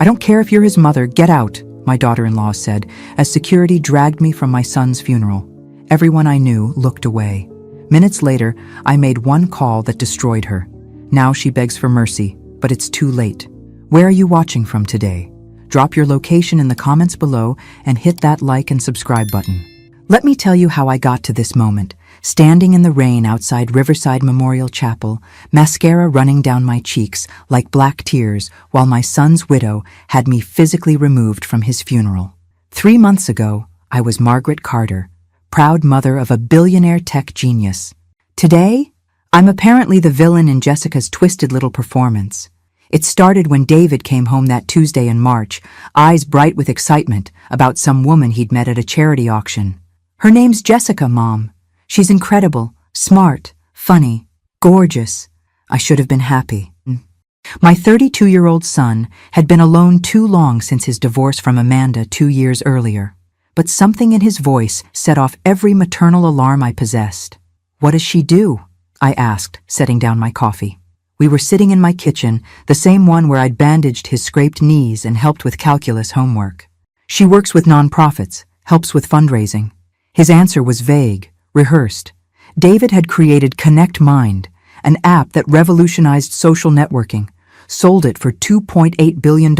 I don't care if you're his mother, get out, my daughter-in-law said, as security dragged me from my son's funeral. Everyone I knew looked away. Minutes later, I made one call that destroyed her. Now she begs for mercy, but it's too late. Where are you watching from today? Drop your location in the comments below and hit that like and subscribe button. Let me tell you how I got to this moment. Standing in the rain outside Riverside Memorial Chapel, mascara running down my cheeks like black tears while my son's widow had me physically removed from his funeral. 3 months ago, I was Margaret Carter, proud mother of a billionaire tech genius. Today, I'm apparently the villain in Jessica's twisted little performance. It started when David came home that Tuesday in March, eyes bright with excitement about some woman he'd met at a charity auction. Her name's Jessica, Mom. She's incredible, smart, funny, gorgeous. I should have been happy. My 32-year-old son had been alone too long since his divorce from Amanda 2 years earlier. But something in his voice set off every maternal alarm I possessed. What does she do? I asked, setting down my coffee. We were sitting in my kitchen, the same one where I'd bandaged his scraped knees and helped with calculus homework. She works with nonprofits, helps with fundraising. His answer was vague, rehearsed. David had created Connect Mind, an app that revolutionized social networking, sold it for $2.8 billion,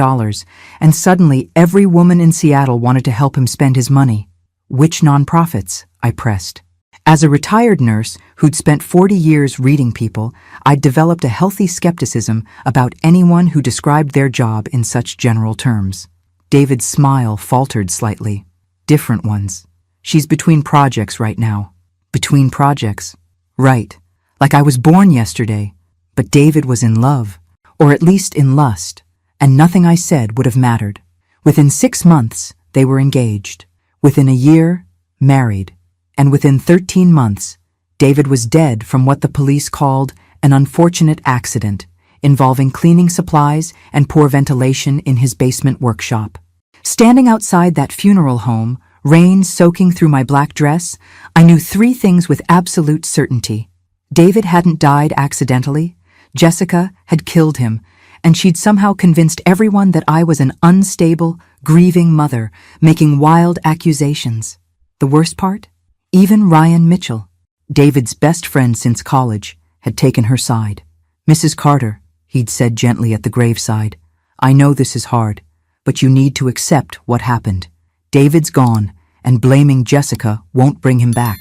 and suddenly every woman in Seattle wanted to help him spend his money. Which nonprofits? I pressed. As a retired nurse who'd spent 40 years reading people, I'd developed a healthy skepticism about anyone who described their job in such general terms. David's smile faltered slightly. Different ones. She's between projects right now. Between projects. Right. Like I was born yesterday. But David was in love. Or at least in lust. And nothing I said would have mattered. Within 6 months, they were engaged. Within a year, married. And within 13 months, David was dead from what the police called an unfortunate accident involving cleaning supplies and poor ventilation in his basement workshop. Standing outside that funeral home, rain soaking through my black dress, I knew 3 things with absolute certainty. David hadn't died accidentally, Jessica had killed him, and she'd somehow convinced everyone that I was an unstable, grieving mother, making wild accusations. The worst part? Even Ryan Mitchell, David's best friend since college, had taken her side. "Mrs. Carter," he'd said gently at the graveside, "I know this is hard, but you need to accept what happened. David's gone, and blaming Jessica won't bring him back."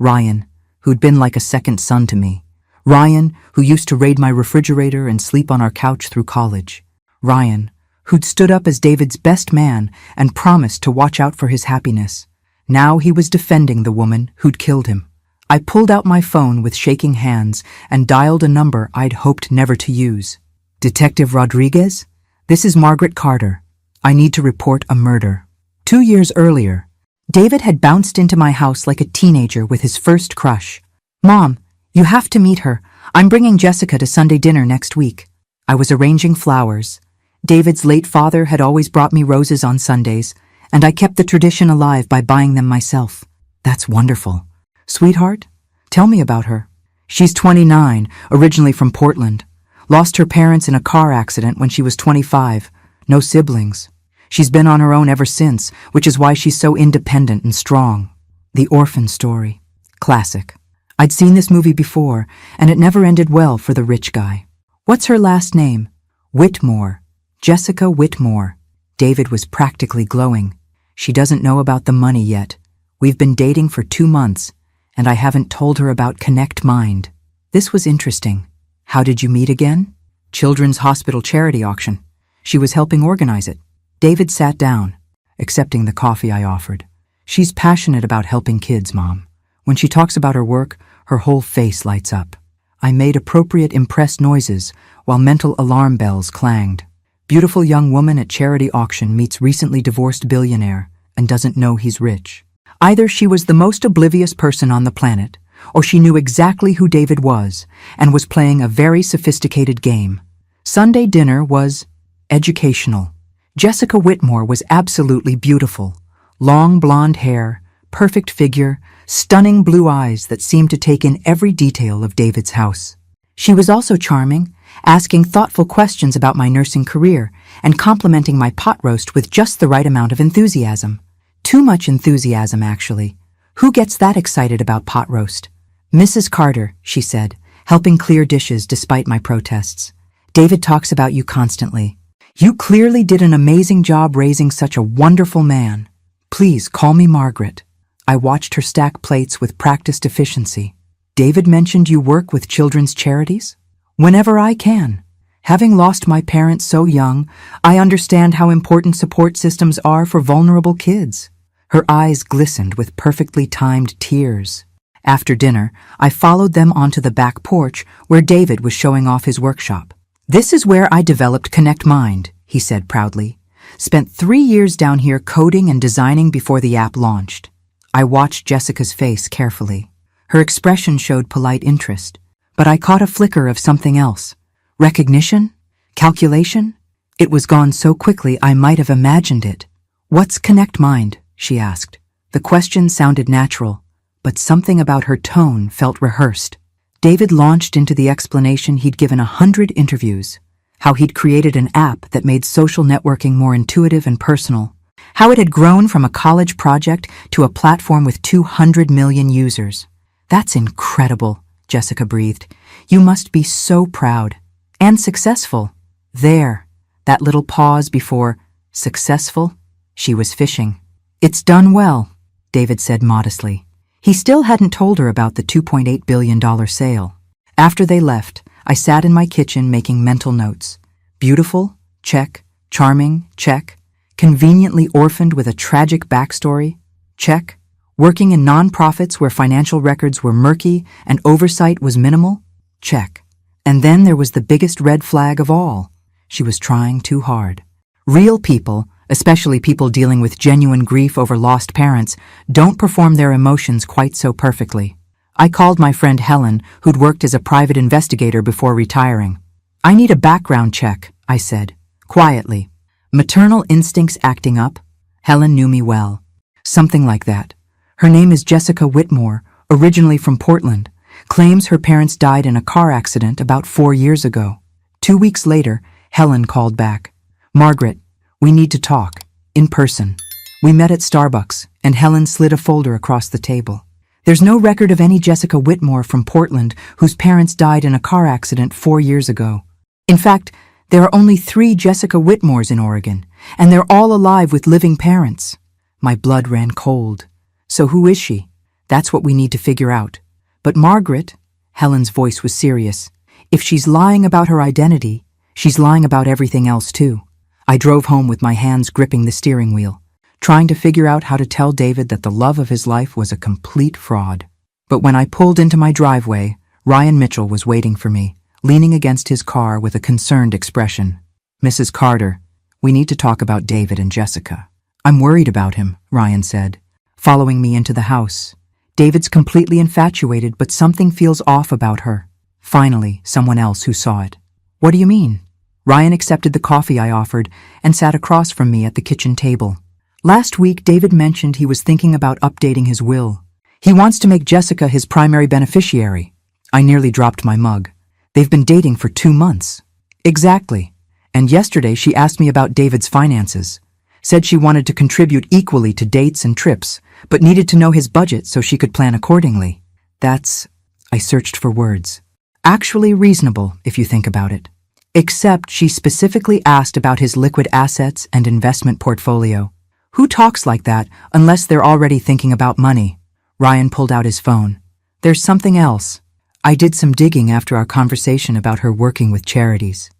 Ryan, who'd been like a second son to me. Ryan, who used to raid my refrigerator and sleep on our couch through college. Ryan, who'd stood up as David's best man and promised to watch out for his happiness. Now he was defending the woman who'd killed him. I pulled out my phone with shaking hands and dialed a number I'd hoped never to use. "Detective Rodriguez? This is Margaret Carter. I need to report a murder." 2 years earlier, David had bounced into my house like a teenager with his first crush. "Mom, you have to meet her. I'm bringing Jessica to Sunday dinner next week." I was arranging flowers. David's late father had always brought me roses on Sundays, and I kept the tradition alive by buying them myself. "That's wonderful. Sweetheart, tell me about her." "She's 29, originally from Portland. Lost her parents in a car accident when she was 25. No siblings. She's been on her own ever since, which is why she's so independent and strong." The orphan story. Classic. I'd seen this movie before, and it never ended well for the rich guy. "What's her last name?" "Whitmore. Jessica Whitmore." David was practically glowing. "She doesn't know about the money yet. We've been dating for 2 months, and I haven't told her about Connect Mind." This was interesting. "How did you meet again?" "Children's Hospital charity auction. She was helping organize it." David sat down, accepting the coffee I offered. "She's passionate about helping kids, Mom. When she talks about her work, her whole face lights up." I made appropriate impressed noises while mental alarm bells clanged. Beautiful young woman at charity auction meets recently divorced billionaire and doesn't know he's rich. Either she was the most oblivious person on the planet, or she knew exactly who David was and was playing a very sophisticated game. Sunday dinner was educational. Jessica Whitmore was absolutely beautiful. Long blonde hair, perfect figure, stunning blue eyes that seemed to take in every detail of David's house. She was also charming asking thoughtful questions about my nursing career and complimenting my pot roast with just the right amount of enthusiasm. Too much enthusiasm, actually. Who gets that excited about pot roast? Mrs. Carter, she said, helping clear dishes despite my protests. David talks about you constantly. You clearly did an amazing job raising such a wonderful man. Please call me Margaret. I watched her stack plates with practiced efficiency. David mentioned you work with children's charities? Whenever I can. Having lost my parents so young, I understand how important support systems are for vulnerable kids. Her eyes glistened with perfectly timed tears. After dinner, I followed them onto the back porch where David was showing off his workshop. This is where I developed Connect Mind, he said proudly. Spent 3 years down here coding and designing before the app launched. I watched Jessica's face carefully. Her expression showed polite interest, but I caught a flicker of something else. Recognition? Calculation? It was gone so quickly I might have imagined it. What's Connect Mind? She asked. The question sounded natural, but something about her tone felt rehearsed. David launched into the explanation he'd given 100 interviews, how he'd created an app that made social networking more intuitive and personal, how it had grown from a college project to a platform with 200 million users. That's incredible, Jessica breathed. You must be so proud. And successful. There, that little pause before successful, she was fishing. It's done well, David said modestly. He still hadn't told her about the $2.8 billion sale. After they left, I sat in my kitchen making mental notes. Beautiful? Check. Charming? Check. Conveniently orphaned with a tragic backstory? Check. Working in nonprofits where financial records were murky and oversight was minimal? Check. And then there was the biggest red flag of all. She was trying too hard. Real people, especially people dealing with genuine grief over lost parents, don't perform their emotions quite so perfectly. I called my friend Helen, who'd worked as a private investigator before retiring. I need a background check, I said, quietly. Maternal instincts acting up? Helen knew me well. Something like that. Her name is Jessica Whitmore, originally from Portland. Claims her parents died in a car accident about 4 years ago. 2 weeks later, Helen called back. Margaret, we need to talk. In person. We met at Starbucks, and Helen slid a folder across the table. There's no record of any Jessica Whitmore from Portland whose parents died in a car accident 4 years ago. In fact, there are only 3 Jessica Whitmores in Oregon, and they're all alive with living parents. My blood ran cold. So who is she? That's what we need to figure out. But Margaret, Helen's voice was serious, if she's lying about her identity, she's lying about everything else too. I drove home with my hands gripping the steering wheel, trying to figure out how to tell David that the love of his life was a complete fraud. But when I pulled into my driveway, Ryan Mitchell was waiting for me, leaning against his car with a concerned expression. Mrs. Carter, we need to talk about David and Jessica. I'm worried about him, Ryan said, following me into the house. David's completely infatuated, but something feels off about her. Finally, someone else who saw it. What do you mean? Ryan accepted the coffee I offered and sat across from me at the kitchen table. Last week, David mentioned he was thinking about updating his will. He wants to make Jessica his primary beneficiary. I nearly dropped my mug. They've been dating for 2 months. Exactly. And yesterday she asked me about David's finances. Said she wanted to contribute equally to dates and trips, but needed to know his budget so she could plan accordingly. That's, I searched for words, actually reasonable if you think about it. Except she specifically asked about his liquid assets and investment portfolio. Who talks like that unless they're already thinking about money? Ryan pulled out his phone. There's something else. I did some digging after our conversation about her working with charities.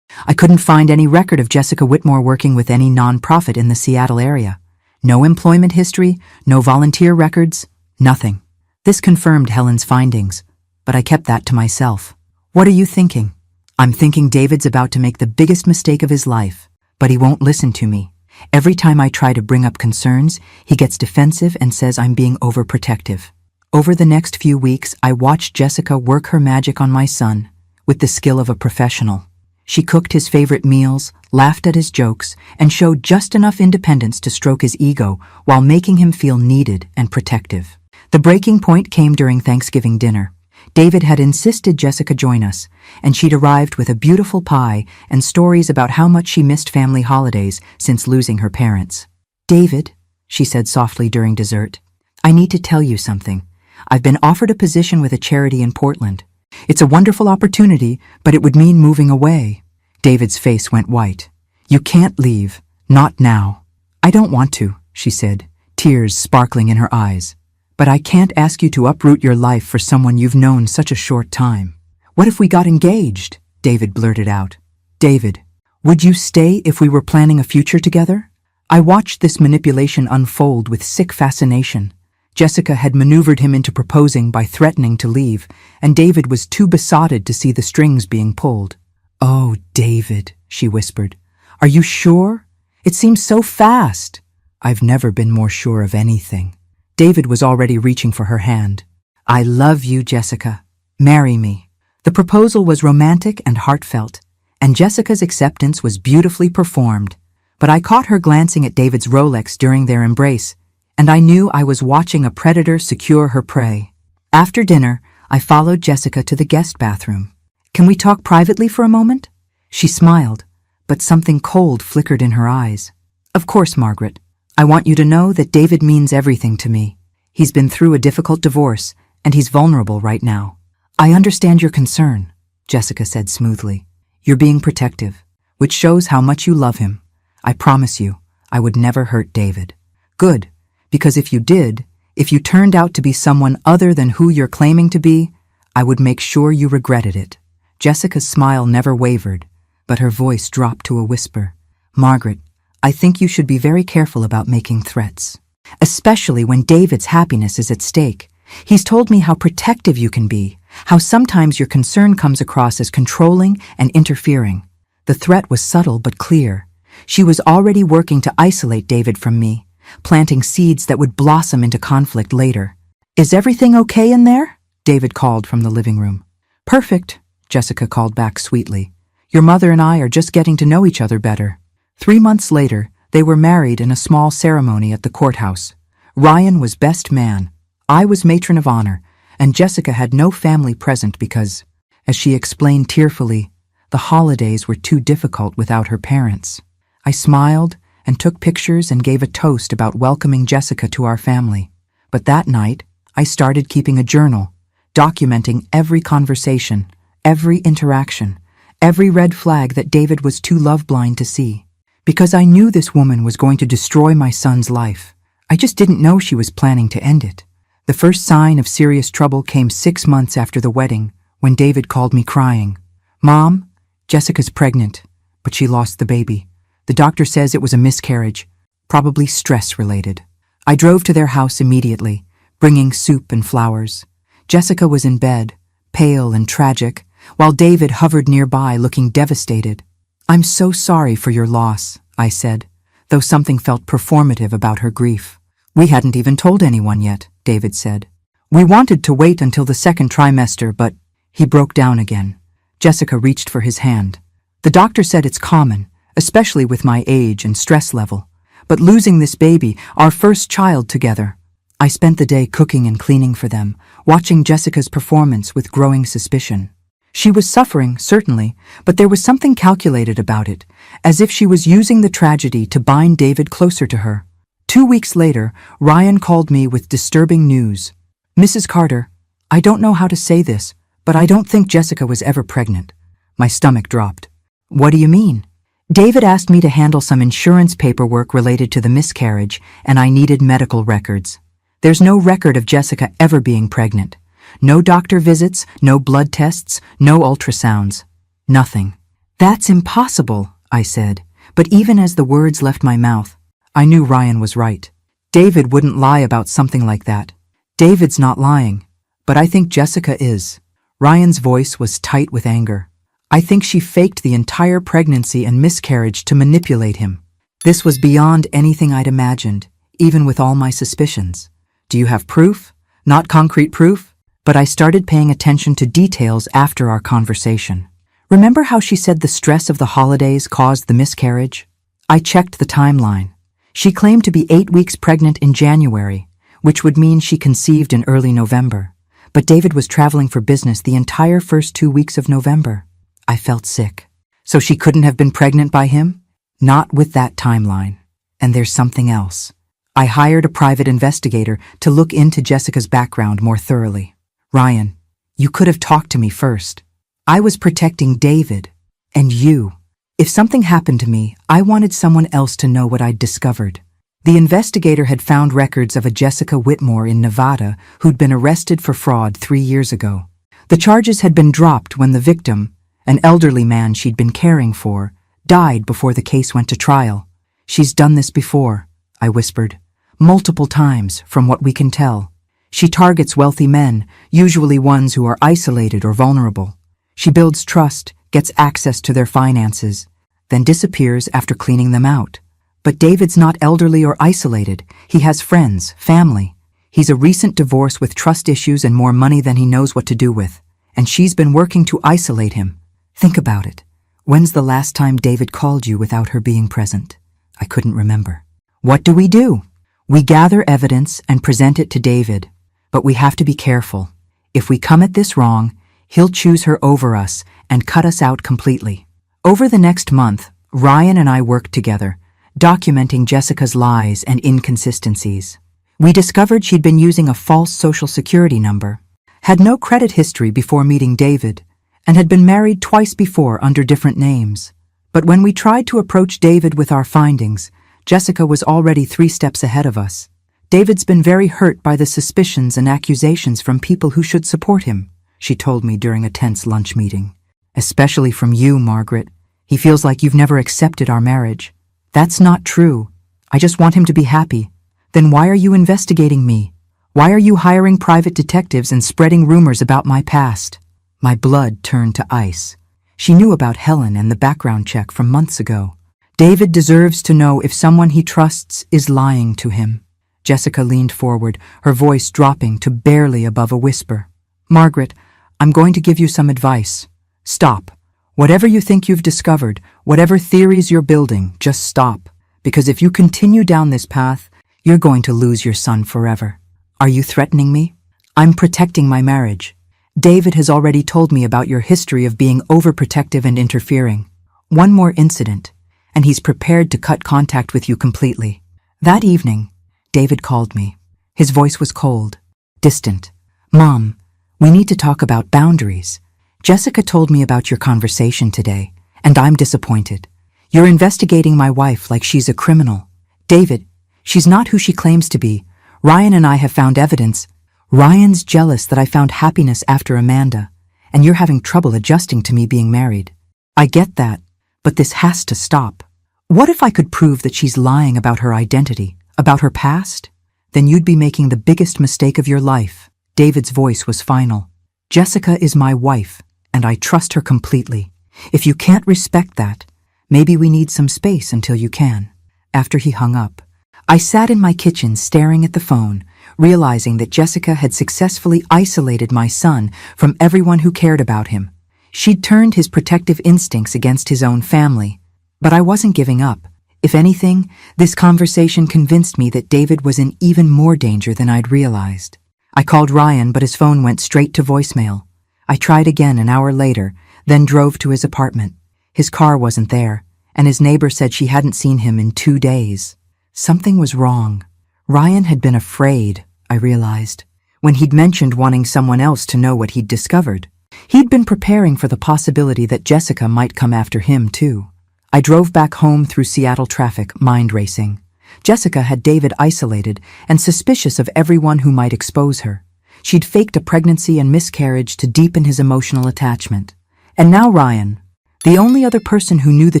I couldn't find any record of Jessica Whitmore working with any nonprofit in the Seattle area. No employment history, no volunteer records, nothing. This confirmed Helen's findings, but I kept that to myself. What are you thinking? I'm thinking David's about to make the biggest mistake of his life, but he won't listen to me. Every time I try to bring up concerns, he gets defensive and says I'm being overprotective. Over the next few weeks, I watched Jessica work her magic on my son, with the skill of a professional. She cooked his favorite meals, laughed at his jokes, and showed just enough independence to stroke his ego while making him feel needed and protective. The breaking point came during Thanksgiving dinner. David had insisted Jessica join us, and she'd arrived with a beautiful pie and stories about how much she missed family holidays since losing her parents. "David," she said softly during dessert, "I need to tell you something. I've been offered a position with a charity in Portland. It's a wonderful opportunity, but it would mean moving away." David's face went white. "You can't leave. Not now." "I don't want to," she said, tears sparkling in her eyes. "But I can't ask you to uproot your life for someone you've known such a short time." "What if we got engaged?" David blurted out. "David, would you stay if we were planning a future together?" I watched this manipulation unfold with sick fascination. Jessica had maneuvered him into proposing by threatening to leave, and David was too besotted to see the strings being pulled. "Oh, David," she whispered. "Are you sure? It seems so fast." "I've never been more sure of anything." David was already reaching for her hand. "I love you, Jessica. Marry me." The proposal was romantic and heartfelt, and Jessica's acceptance was beautifully performed. But I caught her glancing at David's Rolex during their embrace, and I knew I was watching a predator secure her prey. After dinner, I followed Jessica to the guest bathroom. "Can we talk privately for a moment?" She smiled, but something cold flickered in her eyes. "Of course, Margaret. I want you to know that David means everything to me. He's been through a difficult divorce, and he's vulnerable right now." "I understand your concern," Jessica said smoothly. "You're being protective, which shows how much you love him. I promise you, I would never hurt David." "Good, because if you did, if you turned out to be someone other than who you're claiming to be, I would make sure you regretted it." Jessica's smile never wavered, but her voice dropped to a whisper. "Margaret, I think you should be very careful about making threats, especially when David's happiness is at stake. He's told me how protective you can be, how sometimes your concern comes across as controlling and interfering." The threat was subtle but clear. She was already working to isolate David from me, planting seeds that would blossom into conflict later. "Is everything okay in there?" David called from the living room. "Perfect," Jessica called back sweetly. "Your mother and I are just getting to know each other better." 3 months later, they were married in a small ceremony at the courthouse. Ryan was best man, I was matron of honor, and Jessica had no family present because, as she explained tearfully, the holidays were too difficult without her parents. I smiled and took pictures and gave a toast about welcoming Jessica to our family. But that night, I started keeping a journal, documenting every conversation, every interaction, every red flag that David was too love-blind to see. Because I knew this woman was going to destroy my son's life. I just didn't know she was planning to end it. The first sign of serious trouble came 6 months after the wedding, when David called me crying. "Mom, Jessica's pregnant, but she lost the baby. The doctor says it was a miscarriage, probably stress-related." I drove to their house immediately, bringing soup and flowers. Jessica was in bed, pale and tragic, while David hovered nearby looking devastated. "I'm so sorry for your loss," I said, though something felt performative about her grief. "We hadn't even told anyone yet," David said. "We wanted to wait until the second trimester, but..." He broke down again. Jessica reached for his hand. "The doctor said it's common, especially with my age and stress level. But losing this baby, our first child together..." I spent the day cooking and cleaning for them, watching Jessica's performance with growing suspicion. She was suffering, certainly, but there was something calculated about it, as if she was using the tragedy to bind David closer to her. 2 weeks later, Ryan called me with disturbing news. "Mrs. Carter, I don't know how to say this, but I don't think Jessica was ever pregnant." My stomach dropped. "What do you mean?" "David asked me to handle some insurance paperwork related to the miscarriage, and I needed medical records. There's no record of Jessica ever being pregnant. No doctor visits, no blood tests, no ultrasounds. Nothing." "That's impossible," I said, but even as the words left my mouth, I knew Ryan was right. David wouldn't lie about something like that. David's not lying, but I think Jessica is. Ryan's voice was tight with anger. "I think she faked the entire pregnancy and miscarriage to manipulate him." This was beyond anything I'd imagined, even with all my suspicions. "Do you have proof?" "Not concrete proof, but I started paying attention to details after our conversation. Remember how she said the stress of the holidays caused the miscarriage? I checked the timeline. She claimed to be 8 weeks pregnant in January, which would mean she conceived in early November. But David was traveling for business the entire first 2 weeks of November. I felt sick. So she couldn't have been pregnant by him? Not with that timeline. And there's something else. I hired a private investigator to look into Jessica's background more thoroughly. Ryan, you could have talked to me first. I was protecting David. And you. If something happened to me, I wanted someone else to know what I'd discovered. The investigator had found records of a Jessica Whitmore in Nevada who'd been arrested for fraud 3 years ago. The charges had been dropped when the victim, an elderly man she'd been caring for, died before the case went to trial. She's done this before, I whispered. Multiple times, from what we can tell. She targets wealthy men, usually ones who are isolated or vulnerable. She builds trust, gets access to their finances, then disappears after cleaning them out. But David's not elderly or isolated. He has friends, family. He's a recent divorce with trust issues and more money than he knows what to do with. And she's been working to isolate him. Think about it. When's the last time David called you without her being present? I couldn't remember. What do? We gather evidence and present it to David. But we have to be careful. If we come at this wrong, he'll choose her over us and cut us out completely. Over the next month, Ryan and I worked together, documenting Jessica's lies and inconsistencies. We discovered she'd been using a false social security number, had no credit history before meeting David, and had been married twice before under different names. But when we tried to approach David with our findings, Jessica was already 3 steps ahead of us. David's been very hurt by the suspicions and accusations from people who should support him, she told me during a tense lunch meeting. Especially from you, Margaret. He feels like you've never accepted our marriage. That's not true. I just want him to be happy. Then why are you investigating me? Why are you hiring private detectives and spreading rumors about my past? My blood turned to ice. She knew about Helen and the background check from months ago. David deserves to know if someone he trusts is lying to him. Jessica leaned forward, her voice dropping to barely above a whisper. Margaret, I'm going to give you some advice. Stop. Whatever you think you've discovered, whatever theories you're building, just stop. Because if you continue down this path, you're going to lose your son forever. Are you threatening me? I'm protecting my marriage. David has already told me about your history of being overprotective and interfering. One more incident, and he's prepared to cut contact with you completely. That evening, David called me. His voice was cold, distant. Mom, we need to talk about boundaries. Jessica told me about your conversation today, and I'm disappointed. You're investigating my wife like she's a criminal. David, she's not who she claims to be. Ryan and I have found evidence. Ryan's jealous that I found happiness after Amanda, and you're having trouble adjusting to me being married. I get that, but this has to stop. What if I could prove that she's lying about her identity, about her past? Then you'd be making the biggest mistake of your life. David's voice was final. Jessica is my wife, and I trust her completely. If you can't respect that, maybe we need some space until you can. After he hung up, I sat in my kitchen staring at the phone, realizing that Jessica had successfully isolated my son from everyone who cared about him. She'd turned his protective instincts against his own family. But I wasn't giving up. If anything, this conversation convinced me that David was in even more danger than I'd realized. I called Ryan, but his phone went straight to voicemail. I tried again an hour later, then drove to his apartment. His car wasn't there, and his neighbor said she hadn't seen him in 2 days. Something was wrong. Ryan had been afraid, I realized, when he'd mentioned wanting someone else to know what he'd discovered. He'd been preparing for the possibility that Jessica might come after him, too. I drove back home through Seattle traffic, mind racing. Jessica had David isolated and suspicious of everyone who might expose her. She'd faked a pregnancy and miscarriage to deepen his emotional attachment. And now Ryan, the only other person who knew the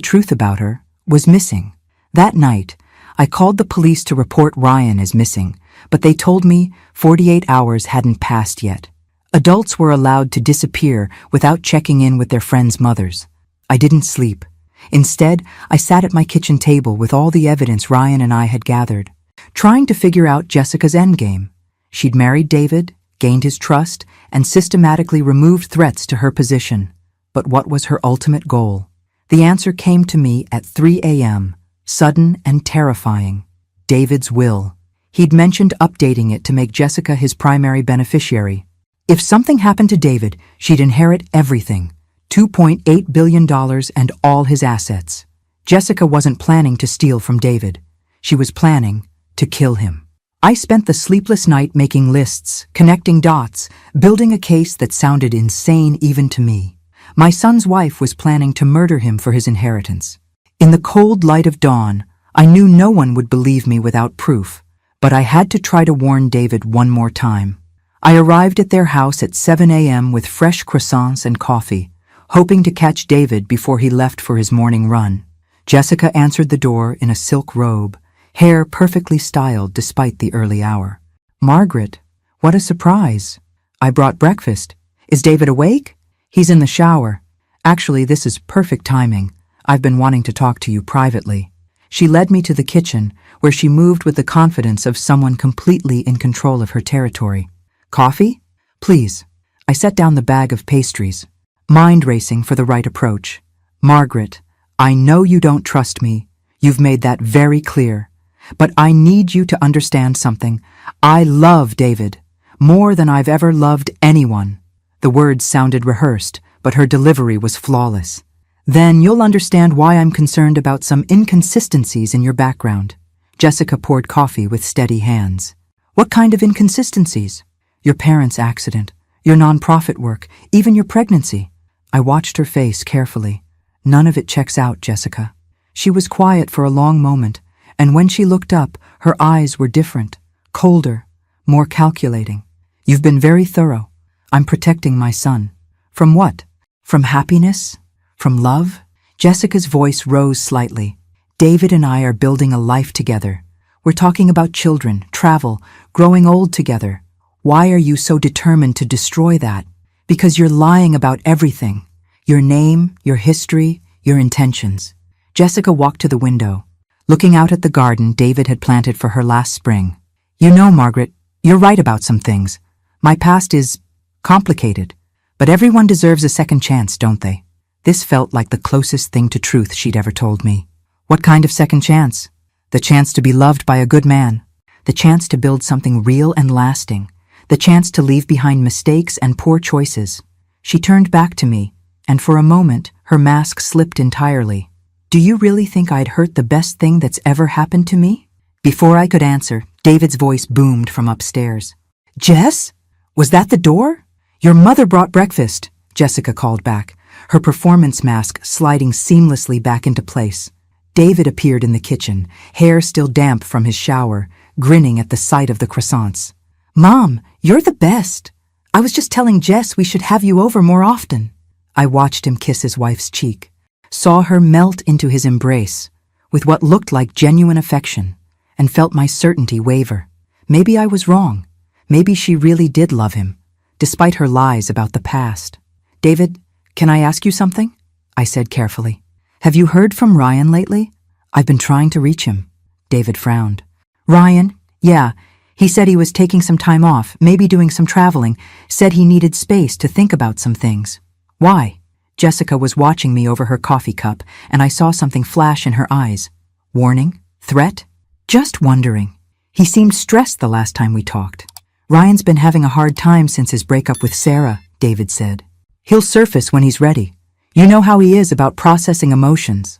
truth about her, was missing. That night, I called the police to report Ryan as missing, but they told me 48 hours hadn't passed yet. Adults were allowed to disappear without checking in with their friends' mothers. I didn't sleep. Instead, I sat at my kitchen table with all the evidence Ryan and I had gathered, trying to figure out Jessica's endgame. She'd married David, gained his trust, and systematically removed threats to her position. But what was her ultimate goal? The answer came to me at 3 a.m., sudden and terrifying. David's will. He'd mentioned updating it to make Jessica his primary beneficiary. If something happened to David, she'd inherit everything, $2.8 billion and all his assets. Jessica wasn't planning to steal from David. She was planning to kill him. I spent the sleepless night making lists, connecting dots, building a case that sounded insane even to me. My son's wife was planning to murder him for his inheritance. In the cold light of dawn, I knew no one would believe me without proof, but I had to try to warn David one more time. I arrived at their house at 7 a.m. with fresh croissants and coffee, hoping to catch David before he left for his morning run. Jessica answered the door in a silk robe, hair perfectly styled despite the early hour. "Margaret, what a surprise. I brought breakfast. Is David awake?" "He's in the shower. Actually, this is perfect timing. I've been wanting to talk to you privately." She led me to the kitchen, where she moved with the confidence of someone completely in control of her territory. "Coffee? Please." I set down the bag of pastries, mind racing for the right approach. "Margaret, I know you don't trust me. You've made that very clear. But I need you to understand something. I love David, more than I've ever loved anyone." The words sounded rehearsed, but her delivery was flawless. "Then you'll understand why I'm concerned about some inconsistencies in your background." Jessica poured coffee with steady hands. "What kind of inconsistencies?" "Your parents' accident, your nonprofit work, even your pregnancy." I watched her face carefully. "None of it checks out, Jessica." She was quiet for a long moment, and when she looked up, her eyes were different, colder, more calculating. "You've been very thorough. I'm protecting my son." "From what? From happiness? From love?" Jessica's voice rose slightly. "David and I are building a life together. We're talking about children, travel, growing old together. Why are you so determined to destroy that? Because you're lying about everything. Your name, your history, your intentions." Jessica walked to the window, looking out at the garden David had planted for her last spring. "You know, Margaret, you're right about some things. My past is complicated, but everyone deserves a second chance, don't they?" This felt like the closest thing to truth she'd ever told me. "What kind of second chance?" "The chance to be loved by a good man. The chance to build something real and lasting. The chance to leave behind mistakes and poor choices." She turned back to me, and for a moment, her mask slipped entirely. "Do you really think I'd hurt the best thing that's ever happened to me?" Before I could answer, David's voice boomed from upstairs. "Jess? Was that the door?" "Your mother brought breakfast," Jessica called back, her performance mask sliding seamlessly back into place. David appeared in the kitchen, hair still damp from his shower, grinning at the sight of the croissants. "Mom, you're the best. I was just telling Jess we should have you over more often." I watched him kiss his wife's cheek, saw her melt into his embrace with what looked like genuine affection, and felt my certainty waver. Maybe I was wrong. Maybe she really did love him, despite her lies about the past. "David, can I ask you something?" I said carefully. "Have you heard from Ryan lately? I've been trying to reach him." David frowned. "Ryan? Yeah. He said he was taking some time off, maybe doing some traveling, said he needed space to think about some things." "Why?" Jessica was watching me over her coffee cup, and I saw something flash in her eyes. Warning? Threat? "Just wondering. He seemed stressed the last time we talked." "Ryan's been having a hard time since his breakup with Sarah," David said. "He'll surface when he's ready. You know how he is about processing emotions."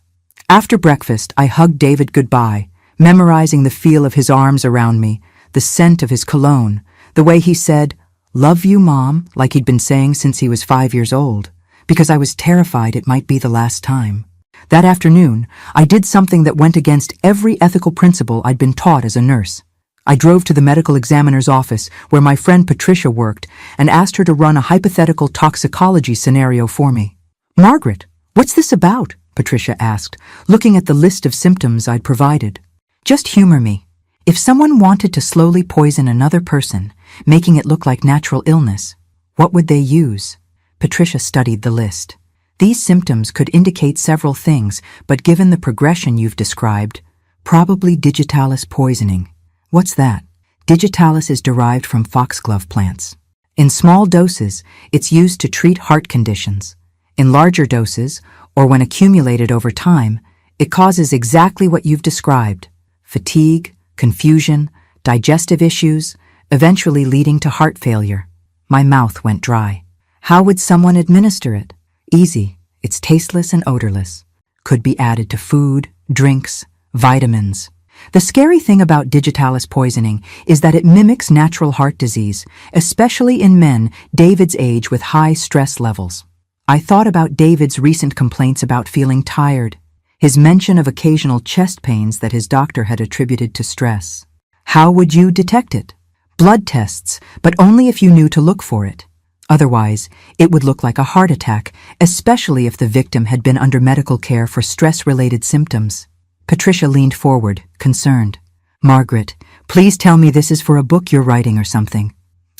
After breakfast, I hugged David goodbye, memorizing the feel of his arms around me, the scent of his cologne, the way he said, "Love you, Mom," like he'd been saying since he was 5 years old, because I was terrified it might be the last time. That afternoon, I did something that went against every ethical principle I'd been taught as a nurse. I drove to the medical examiner's office where my friend Patricia worked and asked her to run a hypothetical toxicology scenario for me. "Margaret, what's this about?" Patricia asked, looking at the list of symptoms I'd provided. "Just humor me. If someone wanted to slowly poison another person, making it look like natural illness, what would they use?" Patricia studied the list. "These symptoms could indicate several things, but given the progression you've described, probably digitalis poisoning." "What's that?" Digitalis is derived from foxglove plants. In small doses, it's used to treat heart conditions. In larger doses, or when accumulated over time, it causes exactly what you've described: fatigue, confusion, digestive issues, eventually leading to heart failure. My mouth went dry. How would someone administer it? Easy. It's tasteless and odorless. Could be added to food, drinks, vitamins. The scary thing about digitalis poisoning is that it mimics natural heart disease, especially in men David's age with high stress levels. I thought about David's recent complaints about feeling tired, his mention of occasional chest pains that his doctor had attributed to stress. How would you detect it? Blood tests, but only if you knew to look for it. Otherwise, it would look like a heart attack, especially if the victim had been under medical care for stress-related symptoms. Patricia leaned forward, concerned. Margaret, please tell me this is for a book you're writing or something.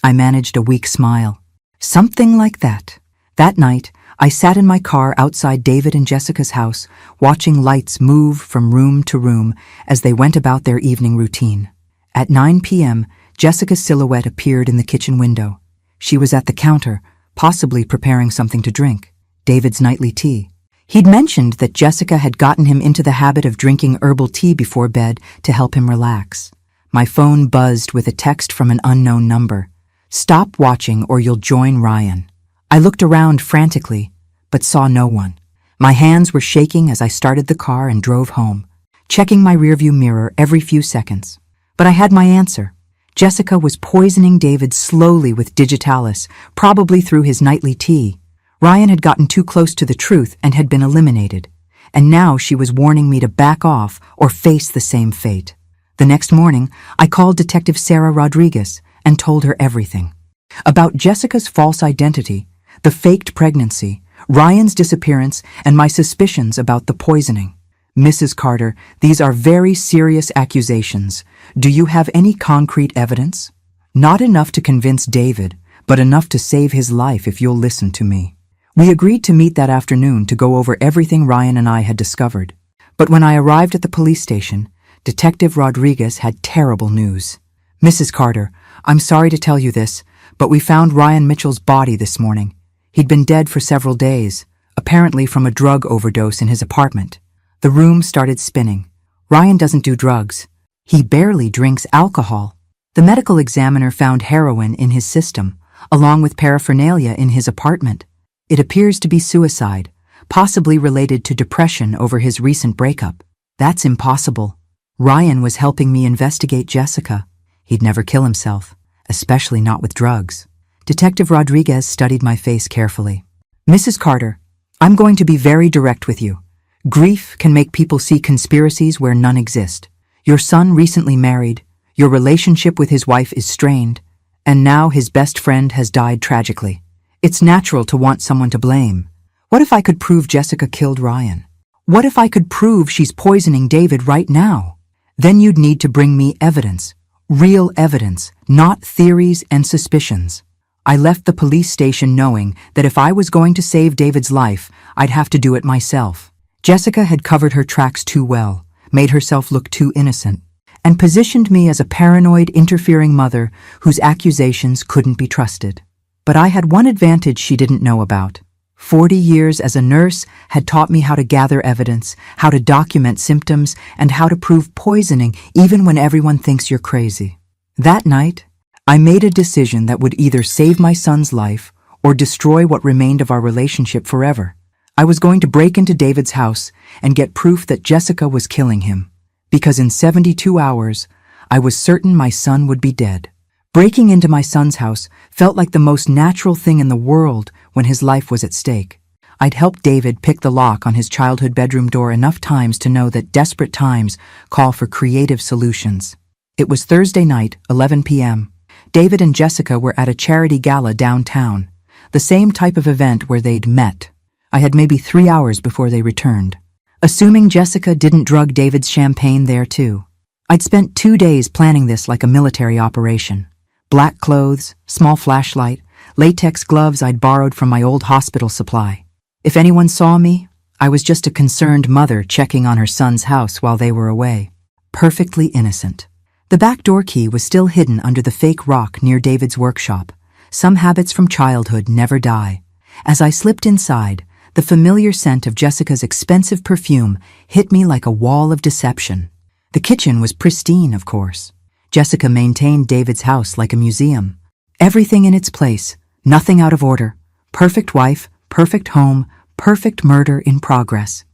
I managed a weak smile. Something like that. That night, I sat in my car outside David and Jessica's house, watching lights move from room to room as they went about their evening routine. At 9 p.m., Jessica's silhouette appeared in the kitchen window. She was at the counter, possibly preparing something to drink, David's nightly tea. He'd mentioned that Jessica had gotten him into the habit of drinking herbal tea before bed to help him relax. My phone buzzed with a text from an unknown number. Stop watching or you'll join Ryan. I looked around frantically, but saw no one. My hands were shaking as I started the car and drove home, checking my rearview mirror every few seconds. But I had my answer. Jessica was poisoning David slowly with digitalis, probably through his nightly tea. Ryan had gotten too close to the truth and had been eliminated, and now she was warning me to back off or face the same fate. The next morning, I called Detective Sarah Rodriguez and told her everything. About Jessica's false identity, the faked pregnancy, Ryan's disappearance, and my suspicions about the poisoning. Mrs. Carter, these are very serious accusations. Do you have any concrete evidence? Not enough to convince David, but enough to save his life if you'll listen to me. We agreed to meet that afternoon to go over everything Ryan and I had discovered. But when I arrived at the police station, Detective Rodriguez had terrible news. Mrs. Carter, I'm sorry to tell you this, but we found Ryan Mitchell's body this morning. He'd been dead for several days, apparently from a drug overdose in his apartment. The room started spinning. Ryan doesn't do drugs. He barely drinks alcohol. The medical examiner found heroin in his system, along with paraphernalia in his apartment. It appears to be suicide, possibly related to depression over his recent breakup. That's impossible. Ryan was helping me investigate Jessica. He'd never kill himself, especially not with drugs. Detective Rodriguez studied my face carefully. Mrs. Carter, I'm going to be very direct with you. Grief can make people see conspiracies where none exist. Your son recently married, your relationship with his wife is strained, and now his best friend has died tragically. It's natural to want someone to blame. What if I could prove Jessica killed Ryan? What if I could prove she's poisoning David right now? Then you'd need to bring me evidence, real evidence, not theories and suspicions. I left the police station knowing that if I was going to save David's life, I'd have to do it myself. Jessica had covered her tracks too well, made herself look too innocent, and positioned me as a paranoid, interfering mother whose accusations couldn't be trusted. But I had one advantage she didn't know about. 40 years as a nurse had taught me how to gather evidence, how to document symptoms, and how to prove poisoning even when everyone thinks you're crazy. That night, I made a decision that would either save my son's life or destroy what remained of our relationship forever. I was going to break into David's house and get proof that Jessica was killing him, because in 72 hours, I was certain my son would be dead. Breaking into my son's house felt like the most natural thing in the world when his life was at stake. I'd helped David pick the lock on his childhood bedroom door enough times to know that desperate times call for creative solutions. It was Thursday night, 11 p.m. David and Jessica were at a charity gala downtown, the same type of event where they'd met. I had maybe 3 hours before they returned. Assuming Jessica didn't drug David's champagne there too. I'd spent 2 days planning this like a military operation. Black clothes, small flashlight, latex gloves I'd borrowed from my old hospital supply. If anyone saw me, I was just a concerned mother checking on her son's house while they were away. Perfectly innocent. The back door key was still hidden under the fake rock near David's workshop. Some habits from childhood never die. As I slipped inside, the familiar scent of Jessica's expensive perfume hit me like a wall of deception. The kitchen was pristine, of course. Jessica maintained David's house like a museum. Everything in its place, Nothing out of order. Perfect wife, perfect home, perfect murder in progress.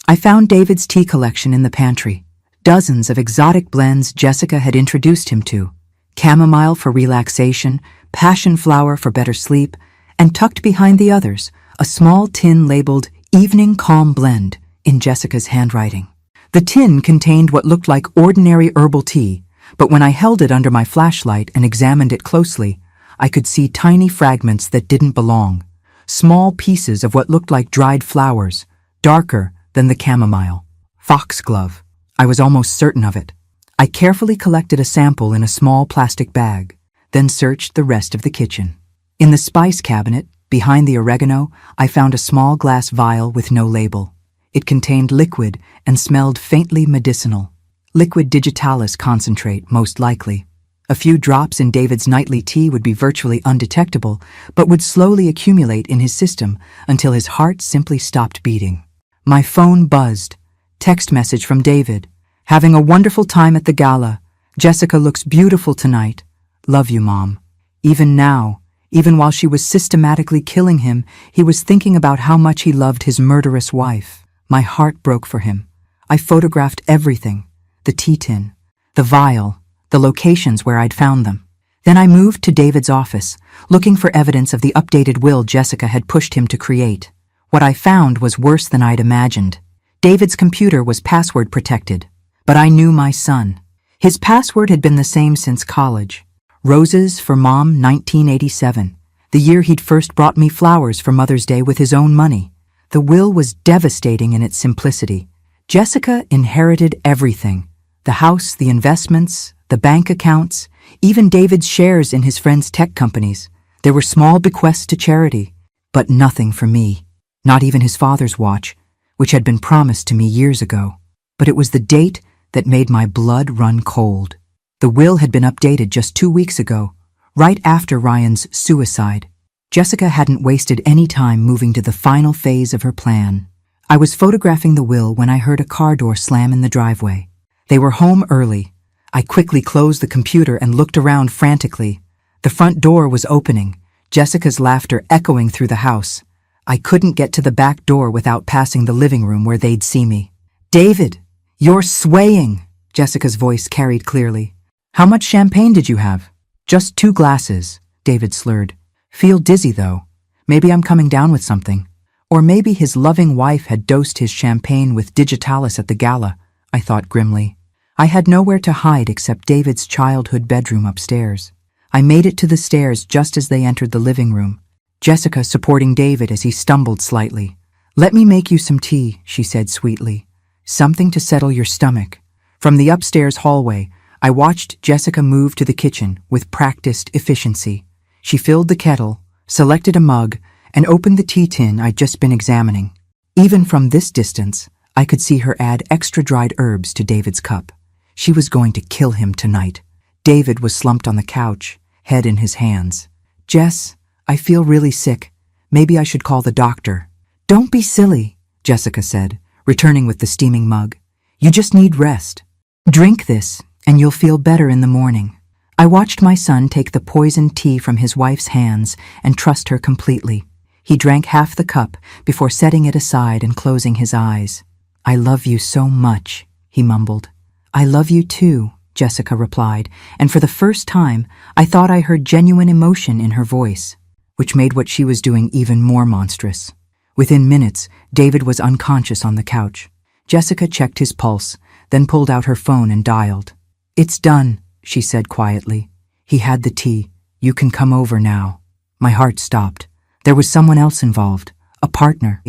I found David's tea collection in the pantry. Dozens of exotic blends Jessica had introduced him to. Chamomile for relaxation, passion flower for better sleep, and tucked behind the others, a small tin labeled Evening Calm Blend in Jessica's handwriting. The tin contained what looked like ordinary herbal tea, but when I held it under my flashlight and examined it closely, I could see tiny fragments that didn't belong. Small pieces of what looked like dried flowers, darker than the chamomile. Foxglove. I was almost certain of it. I carefully collected a sample in a small plastic bag, then searched the rest of the kitchen. In the spice cabinet, behind the oregano, I found a small glass vial with no label. It contained liquid and smelled faintly medicinal. Liquid digitalis concentrate, most likely. A few drops in David's nightly tea would be virtually undetectable, but would slowly accumulate in his system until his heart simply stopped beating. My phone buzzed. Text message from David. Having a wonderful time at the gala. Jessica looks beautiful tonight. Love you, Mom. Even now, even while she was systematically killing him, he was thinking about how much he loved his murderous wife. My heart broke for him. I photographed everything. The tea tin, the vial, the locations where I'd found them. Then I moved to David's office, looking for evidence of the updated will Jessica had pushed him to create. What I found was worse than I'd imagined. David's computer was password protected, but I knew my son. His password had been the same since college. Roses for Mom, 1987, the year he'd first brought me flowers for Mother's Day with his own money. The will was devastating in its simplicity. Jessica inherited everything. The house, the investments, the bank accounts, even David's shares in his friends' tech companies. There were small bequests to charity, but nothing for me. Not even his father's watch, which had been promised to me years ago. But it was the date that made my blood run cold. The will had been updated just 2 weeks ago, right after Ryan's suicide. Jessica hadn't wasted any time moving to the final phase of her plan. I was photographing the will when I heard a car door slam in the driveway. They were home early. I quickly closed the computer and looked around frantically. The front door was opening, Jessica's laughter echoing through the house. I couldn't get to the back door without passing the living room where they'd see me. "David, you're swaying," Jessica's voice carried clearly. "How much champagne did you have?" "Just 2 glasses, David slurred. "Feel dizzy, though. Maybe I'm coming down with something." Or maybe his loving wife had dosed his champagne with digitalis at the gala, I thought grimly. I had nowhere to hide except David's childhood bedroom upstairs. I made it to the stairs just as they entered the living room, Jessica supporting David as he stumbled slightly. "Let me make you some tea," she said sweetly. "Something to settle your stomach." From the upstairs hallway, I watched Jessica move to the kitchen with practiced efficiency. She filled the kettle, selected a mug, and opened the tea tin I'd just been examining. Even from this distance, I could see her add extra dried herbs to David's cup. She was going to kill him tonight. David was slumped on the couch, head in his hands. "Jess, I feel really sick. Maybe I should call the doctor." "Don't be silly," Jessica said, returning with the steaming mug. "You just need rest. Drink this, and you'll feel better in the morning." I watched my son take the poisoned tea from his wife's hands and trust her completely. He drank half the cup before setting it aside and closing his eyes. "I love you so much," he mumbled. "I love you too," Jessica replied, and for the first time, I thought I heard genuine emotion in her voice, which made what she was doing even more monstrous. Within minutes, David was unconscious on the couch. Jessica checked his pulse, then pulled out her phone and dialed. "It's done," she said quietly. "He had the tea. You can come over now." My heart stopped. There was someone else involved, a partner.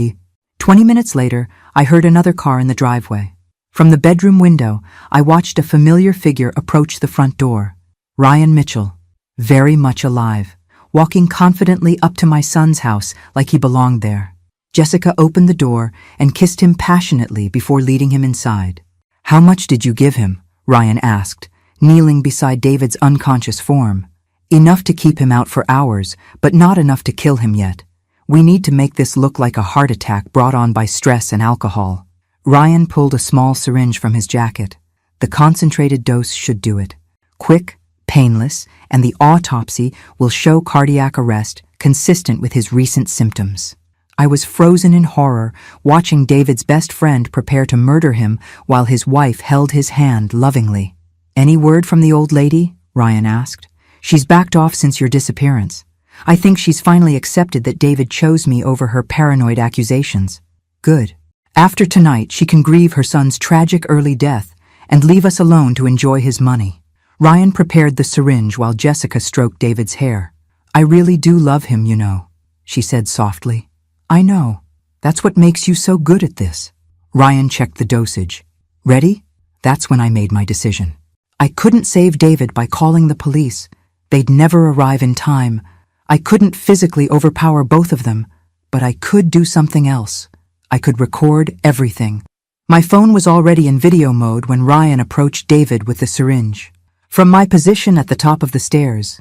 20 minutes later, I heard another car in the driveway. From the bedroom window, I watched a familiar figure approach the front door. Ryan Mitchell, very much alive, walking confidently up to my son's house like he belonged there. Jessica opened the door and kissed him passionately before leading him inside. "How much did you give him?" Ryan asked, kneeling beside David's unconscious form. "Enough to keep him out for hours, but not enough to kill him yet. We need to make this look like a heart attack brought on by stress and alcohol." Ryan pulled a small syringe from his jacket. "The concentrated dose should do it. Quick, painless, and the autopsy will show cardiac arrest consistent with his recent symptoms. I was frozen in horror, watching David's best friend prepare to murder him while his wife held his hand lovingly. "Any word from the old lady?" Ryan asked. "She's backed off since your disappearance. I think she's finally accepted that David chose me over her paranoid accusations." "Good. After tonight, she can grieve her son's tragic early death and leave us alone to enjoy his money." Ryan prepared the syringe while Jessica stroked David's hair. "I really do love him, you know," she said softly. "I know. That's what makes you so good at this." Ryan checked the dosage. "Ready?" That's when I made my decision. I couldn't save David by calling the police. They'd never arrive in time. I couldn't physically overpower both of them, but I could do something else. I could record everything. My phone was already in video mode when Ryan approached David with the syringe. From my position at the top of the stairs,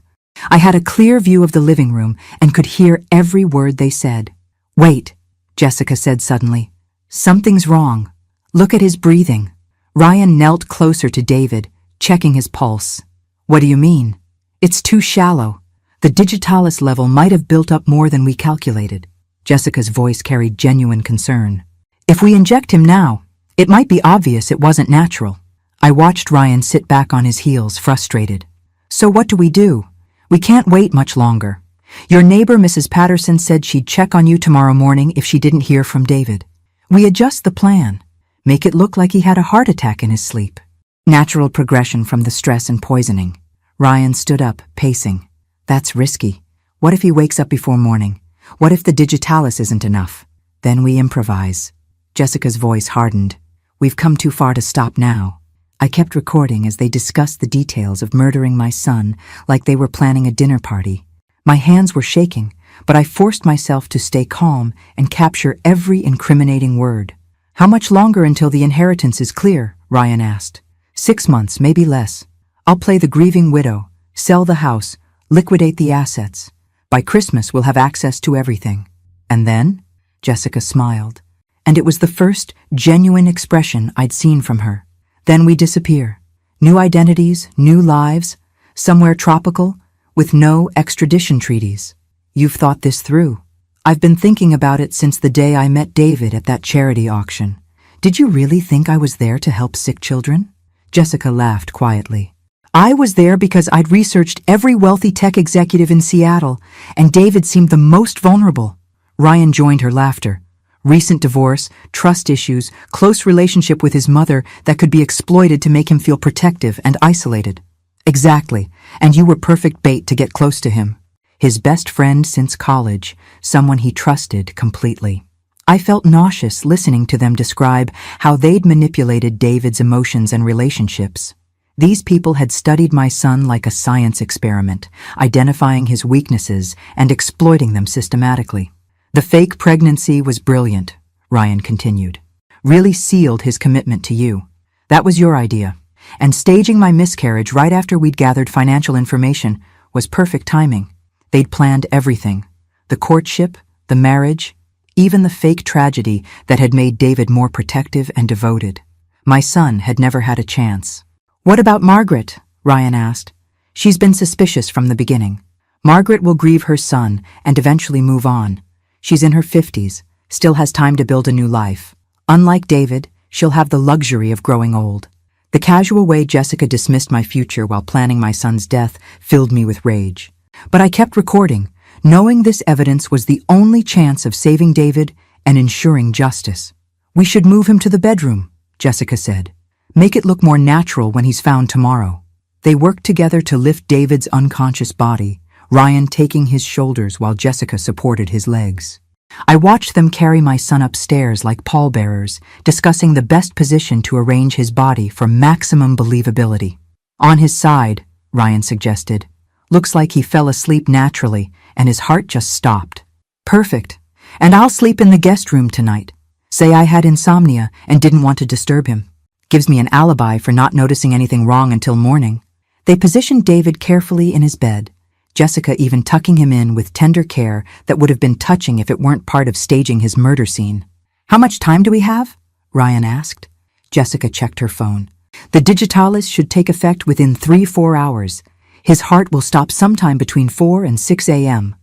I had a clear view of the living room and could hear every word they said. "Wait," Jessica said suddenly. "Something's wrong. Look at his breathing." Ryan knelt closer to David, checking his pulse. "What do you mean?" "It's too shallow. The digitalis level might have built up more than we calculated." Jessica's voice carried genuine concern. "If we inject him now, it might be obvious it wasn't natural." I watched Ryan sit back on his heels, frustrated. "So what do we do? We can't wait much longer. Your neighbor, Mrs. Patterson, said she'd check on you tomorrow morning if she didn't hear from David. We adjust the plan. Make it look like he had a heart attack in his sleep. Natural progression from the stress and poisoning." Ryan stood up, pacing. "That's risky. What if he wakes up before morning? What if the digitalis isn't enough? Then we improvise." Jessica's voice hardened. "We've come too far to stop now." I kept recording as they discussed the details of murdering my son like they were planning a dinner party. My hands were shaking, but I forced myself to stay calm and capture every incriminating word. "How much longer until the inheritance is clear?" Ryan asked. 6 months, maybe less. I'll play the grieving widow, sell the house, liquidate the assets. By Christmas, we'll have access to everything." "And then?" Jessica smiled, and it was the first genuine expression I'd seen from her. "Then we disappear. New identities, new lives, somewhere tropical, with no extradition treaties." "You've thought this through." "I've been thinking about it since the day I met David at that charity auction." "Did you really think I was there to help sick children?" Jessica laughed quietly. "I was there because I'd researched every wealthy tech executive in Seattle, and David seemed the most vulnerable." Ryan joined her laughter. "Recent divorce, trust issues, close relationship with his mother that could be exploited to make him feel protective and isolated." "Exactly, and you were perfect bait to get close to him. His best friend since college, someone he trusted completely." I felt nauseous listening to them describe how they'd manipulated David's emotions and relationships. These people had studied my son like a science experiment, identifying his weaknesses and exploiting them systematically. "The fake pregnancy was brilliant," Ryan continued. "Really sealed his commitment to you. That was your idea. And staging my miscarriage right after we'd gathered financial information was perfect timing. They'd planned everything. The courtship, the marriage, even the fake tragedy that had made David more protective and devoted. My son had never had a chance." "What about Margaret?" Ryan asked. "She's been suspicious from the beginning." "Margaret will grieve her son and eventually move on. She's in her 50s, still has time to build a new life. Unlike David, she'll have the luxury of growing old." The casual way Jessica dismissed my future while planning my son's death filled me with rage. But I kept recording, knowing this evidence was the only chance of saving David and ensuring justice. "We should move him to the bedroom," Jessica said. "Make it look more natural when he's found tomorrow." They worked together to lift David's unconscious body, Ryan taking his shoulders while Jessica supported his legs. I watched them carry my son upstairs like pallbearers, discussing the best position to arrange his body for maximum believability. "On his side," Ryan suggested. "Looks like he fell asleep naturally and his heart just stopped." "Perfect. And I'll sleep in the guest room tonight. Say I had insomnia and didn't want to disturb him. Gives me an alibi for not noticing anything wrong until morning." They positioned David carefully in his bed, Jessica even tucking him in with tender care that would have been touching if it weren't part of staging his murder scene. "How much time do we have?" Ryan asked. Jessica checked her phone. "The digitalis should take effect within 3-4 hours. His heart will stop sometime between 4 and 6 a.m.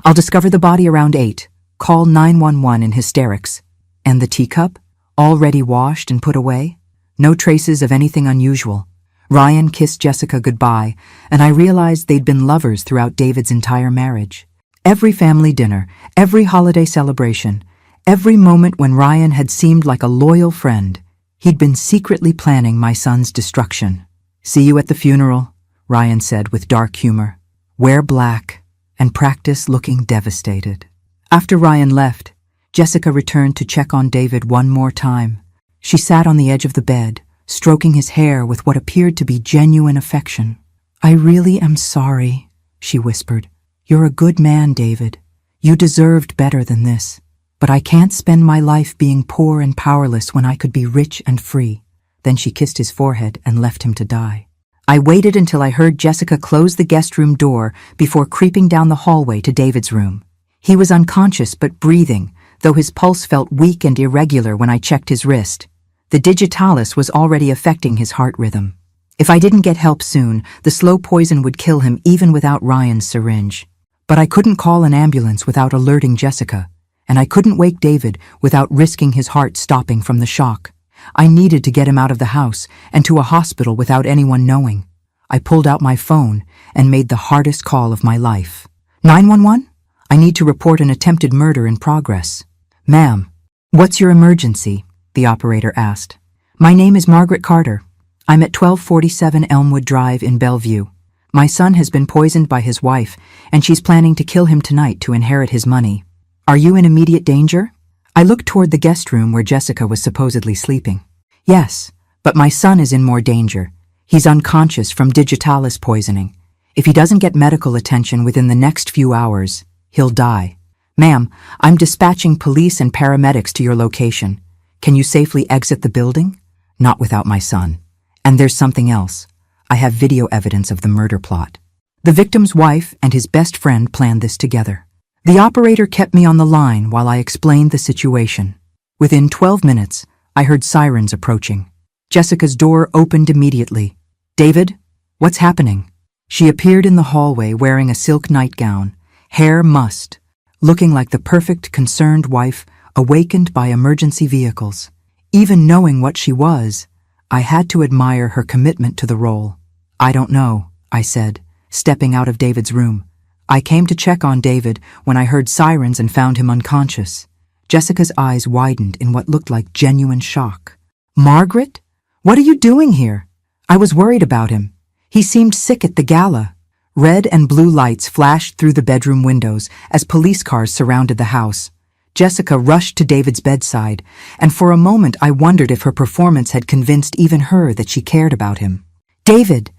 I'll discover the body around 8. Call 911 in hysterics. And the teacup? Already washed and put away? No traces of anything unusual. Ryan kissed Jessica goodbye, and I realized they'd been lovers throughout David's entire marriage. Every family dinner, every holiday celebration, every moment when Ryan had seemed like a loyal friend, he'd been secretly planning my son's destruction. "See you at the funeral," Ryan said with dark humor. "Wear black and practice looking devastated." After Ryan left, Jessica returned to check on David one more time. She sat on the edge of the bed, stroking his hair with what appeared to be genuine affection. "I really am sorry," she whispered. "You're a good man, David. You deserved better than this. But I can't spend my life being poor and powerless when I could be rich and free." Then she kissed his forehead and left him to die. I waited until I heard Jessica close the guest room door before creeping down the hallway to David's room. He was unconscious but breathing, though his pulse felt weak and irregular when I checked his wrist. The digitalis was already affecting his heart rhythm. If I didn't get help soon, the slow poison would kill him even without Ryan's syringe. But I couldn't call an ambulance without alerting Jessica, and I couldn't wake David without risking his heart stopping from the shock. I needed to get him out of the house and to a hospital without anyone knowing. I pulled out my phone and made the hardest call of my life. 911? I need to report an attempted murder in progress. "Ma'am, what's your emergency?" the operator asked. "My name is Margaret Carter. I'm at 1247 Elmwood Drive in Bellevue. My son has been poisoned by his wife, and she's planning to kill him tonight to inherit his money. Are you in immediate danger?" I looked toward the guest room where Jessica was supposedly sleeping. "Yes, but my son is in more danger. He's unconscious from digitalis poisoning. If he doesn't get medical attention within the next few hours, he'll die. Ma'am, I'm dispatching police and paramedics to your location. Can you safely exit the building?" "Not without my son. And there's something else. I have video evidence of the murder plot. The victim's wife and his best friend planned this together." The operator kept me on the line while I explained the situation. Within 12 minutes, I heard sirens approaching. Jessica's door opened immediately. "David, what's happening?" She appeared in the hallway wearing a silk nightgown, hair mussed, looking like the perfect concerned wife awakened by emergency vehicles. Even knowing what she was, I had to admire her commitment to the role. "I don't know," I said, stepping out of David's room. "I came to check on David when I heard sirens and found him unconscious." Jessica's eyes widened in what looked like genuine shock. "Margaret? What are you doing here? I was worried about him. He seemed sick at the gala." Red and blue lights flashed through the bedroom windows as police cars surrounded the house. Jessica rushed to David's bedside, and for a moment I wondered if her performance had convinced even her that she cared about him. David,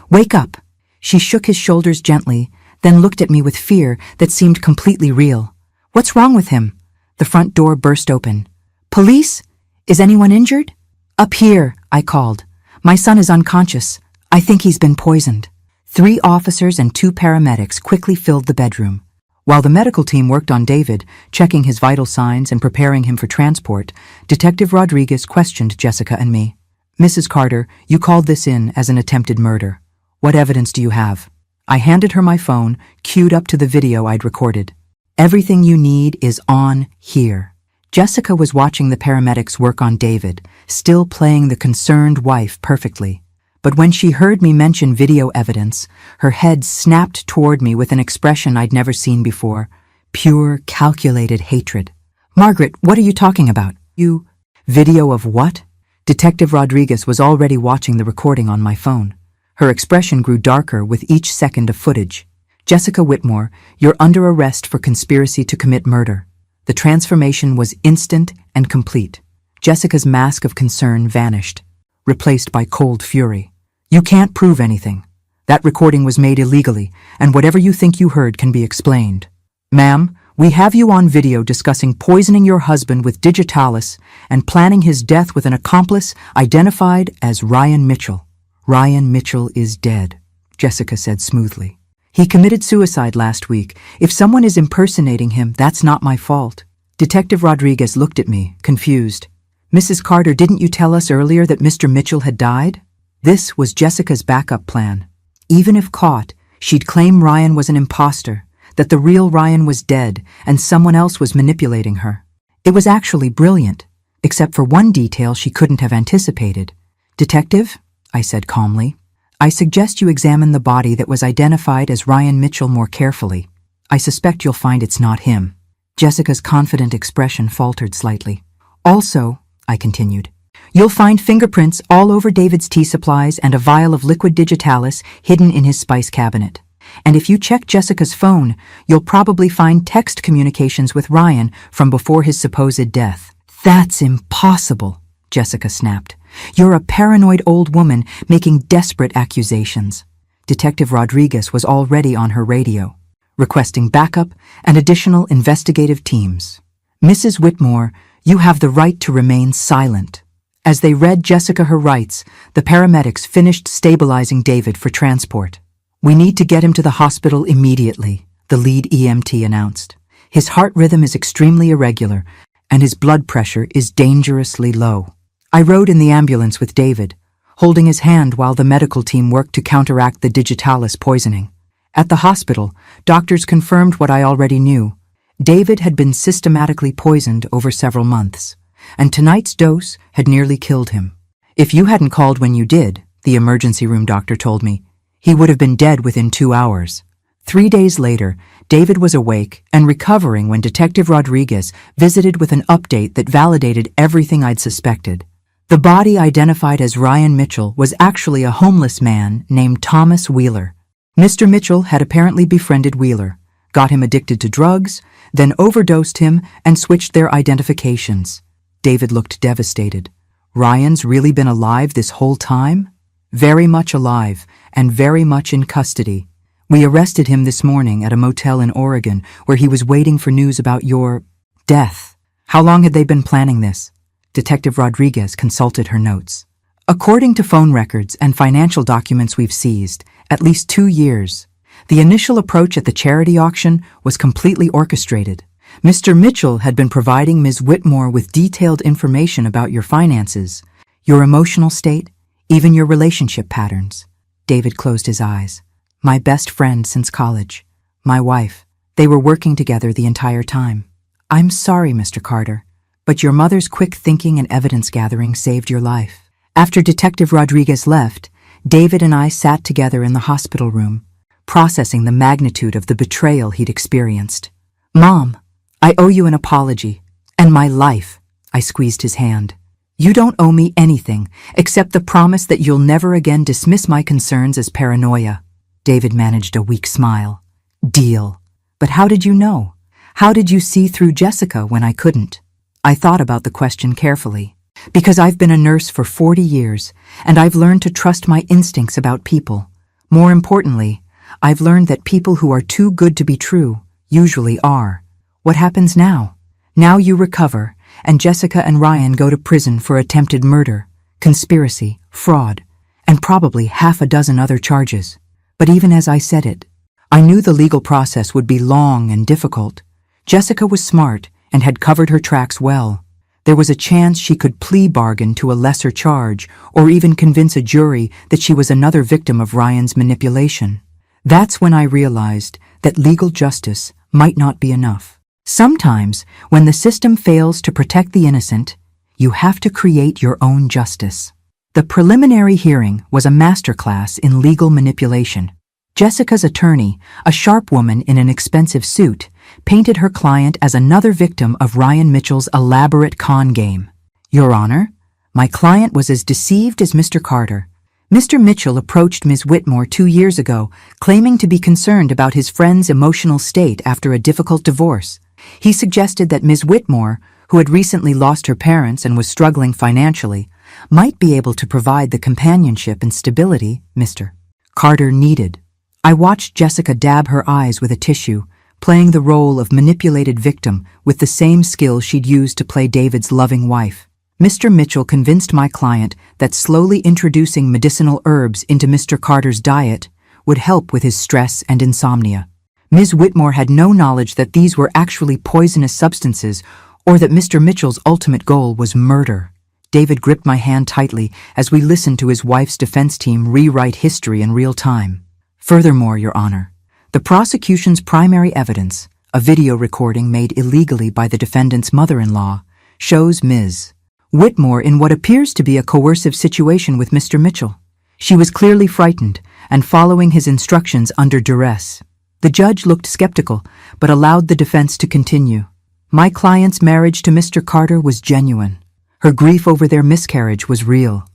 wake up!" She shook his shoulders gently, then looked at me with fear that seemed completely real. "What's wrong with him?" The front door burst open. "Police? Is anyone injured?" "Up here," I called. "My son is unconscious. I think he's been poisoned." 3 officers and 2 paramedics quickly filled the bedroom. While the medical team worked on David, checking his vital signs and preparing him for transport, Detective Rodriguez questioned Jessica and me. "Mrs. Carter, you called this in as an attempted murder. What evidence do you have?" I handed her my phone, queued up to the video I'd recorded. "Everything you need is on here." Jessica was watching the paramedics work on David, still playing the concerned wife perfectly. But when she heard me mention video evidence, her head snapped toward me with an expression I'd never seen before. Pure, calculated hatred. "Margaret, what are you talking about? You..." "Video of what?" Detective Rodriguez was already watching the recording on my phone. Her expression grew darker with each second of footage. "Jessica Whitmore, you're under arrest for conspiracy to commit murder." The transformation was instant and complete. Jessica's mask of concern vanished, replaced by cold fury. "You can't prove anything. That recording was made illegally, and whatever you think you heard can be explained. Ma'am, we have you on video discussing poisoning your husband with digitalis and planning his death with an accomplice identified as Ryan Mitchell." "Ryan Mitchell is dead," Jessica said smoothly. "He committed suicide last week. If someone is impersonating him, that's not my fault." Detective Rodriguez looked at me, confused. "Mrs. Carter, didn't you tell us earlier that Mr. Mitchell had died?" This was Jessica's backup plan. Even if caught, she'd claim Ryan was an imposter, that the real Ryan was dead and someone else was manipulating her. It was actually brilliant, except for one detail she couldn't have anticipated. "Detective," I said calmly, "I suggest you examine the body that was identified as Ryan Mitchell more carefully. I suspect you'll find it's not him." Jessica's confident expression faltered slightly. "Also," I continued, "you'll find fingerprints all over David's tea supplies and a vial of liquid digitalis hidden in his spice cabinet. And if you check Jessica's phone, you'll probably find text communications with Ryan from before his supposed death." "That's impossible," Jessica snapped. "You're a paranoid old woman making desperate accusations." Detective Rodriguez was already on her radio, requesting backup and additional investigative teams. "Mrs. Whitmore, you have the right to remain silent." As they read Jessica her rights, the paramedics finished stabilizing David for transport. "We need to get him to the hospital immediately," the lead EMT announced. "His heart rhythm is extremely irregular, and his blood pressure is dangerously low." I rode in the ambulance with David, holding his hand while the medical team worked to counteract the digitalis poisoning. At the hospital, doctors confirmed what I already knew. David had been systematically poisoned over several months, and tonight's dose had nearly killed him. "If you hadn't called when you did," the emergency room doctor told me, "he would have been dead within 2 hours." 3 days later, David was awake and recovering when Detective Rodriguez visited with an update that validated everything I'd suspected. The body identified as Ryan Mitchell was actually a homeless man named Thomas Wheeler. Mr. Mitchell had apparently befriended Wheeler, got him addicted to drugs, then overdosed him and switched their identifications. David looked devastated. Ryan's really been alive this whole time? Very much alive, and very much in custody. We arrested him this morning at a motel in Oregon where he was waiting for news about your death. How long had they been planning this? Detective Rodriguez consulted her notes. According to phone records and financial documents we've seized, at least 2 years. The initial approach at the charity auction was completely orchestrated. Mr. Mitchell had been providing Ms. Whitmore with detailed information about your finances, your emotional state, even your relationship patterns. David closed his eyes. "My best friend since college. My wife. They were working together the entire time. I'm sorry, Mr. Carter, but your mother's quick thinking and evidence gathering saved your life." After Detective Rodriguez left, David and I sat together in the hospital room, processing the magnitude of the betrayal he'd experienced. "Mom, I owe you an apology, and my life." I squeezed his hand. "You don't owe me anything, except the promise that you'll never again dismiss my concerns as paranoia." David managed a weak smile. "Deal. But how did you know? How did you see through Jessica when I couldn't?" I thought about the question carefully. "Because I've been a nurse for 40 years, and I've learned to trust my instincts about people. More importantly, I've learned that people who are too good to be true usually are. What happens now? Now you recover, and Jessica and Ryan go to prison for attempted murder, conspiracy, fraud, and probably half a dozen other charges. But even as I said it, I knew the legal process would be long and difficult. Jessica was smart and had covered her tracks well. There was a chance she could plea bargain to a lesser charge or even convince a jury that she was another victim of Ryan's manipulation. That's when I realized that legal justice might not be enough. Sometimes, when the system fails to protect the innocent, you have to create your own justice. The preliminary hearing was a masterclass in legal manipulation. Jessica's attorney, a sharp woman in an expensive suit, painted her client as another victim of Ryan Mitchell's elaborate con game. "Your Honor, my client was as deceived as Mr. Carter. Mr. Mitchell approached Ms. Whitmore 2 years ago, claiming to be concerned about his friend's emotional state after a difficult divorce. He suggested that Ms. Whitmore, who had recently lost her parents and was struggling financially, might be able to provide the companionship and stability Mr. Carter needed." I watched Jessica dab her eyes with a tissue, playing the role of manipulated victim with the same skill she'd used to play David's loving wife. Mr. Mitchell convinced my client that slowly introducing medicinal herbs into Mr. Carter's diet would help with his stress and insomnia. Ms. Whitmore had no knowledge that these were actually poisonous substances or that Mr. Mitchell's ultimate goal was murder. David gripped my hand tightly as we listened to his wife's defense team rewrite history in real time. Furthermore, Your Honor, the prosecution's primary evidence, a video recording made illegally by the defendant's mother-in-law, shows Ms. Whitmore in what appears to be a coercive situation with Mr. Mitchell. She was clearly frightened and following his instructions under duress. The judge looked skeptical, but allowed the defense to continue. My client's marriage to Mr. Carter was genuine. Her grief over their miscarriage was real.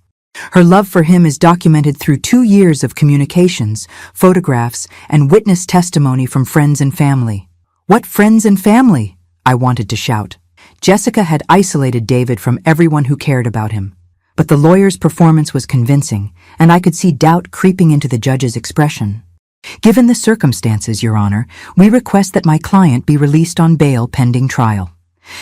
Her love for him is documented through 2 years of communications, photographs, and witness testimony from friends and family. What friends and family? I wanted to shout. Jessica had isolated David from everyone who cared about him. But the lawyer's performance was convincing, and I could see doubt creeping into the judge's expression. Given the circumstances, Your Honor, we request that my client be released on bail pending trial.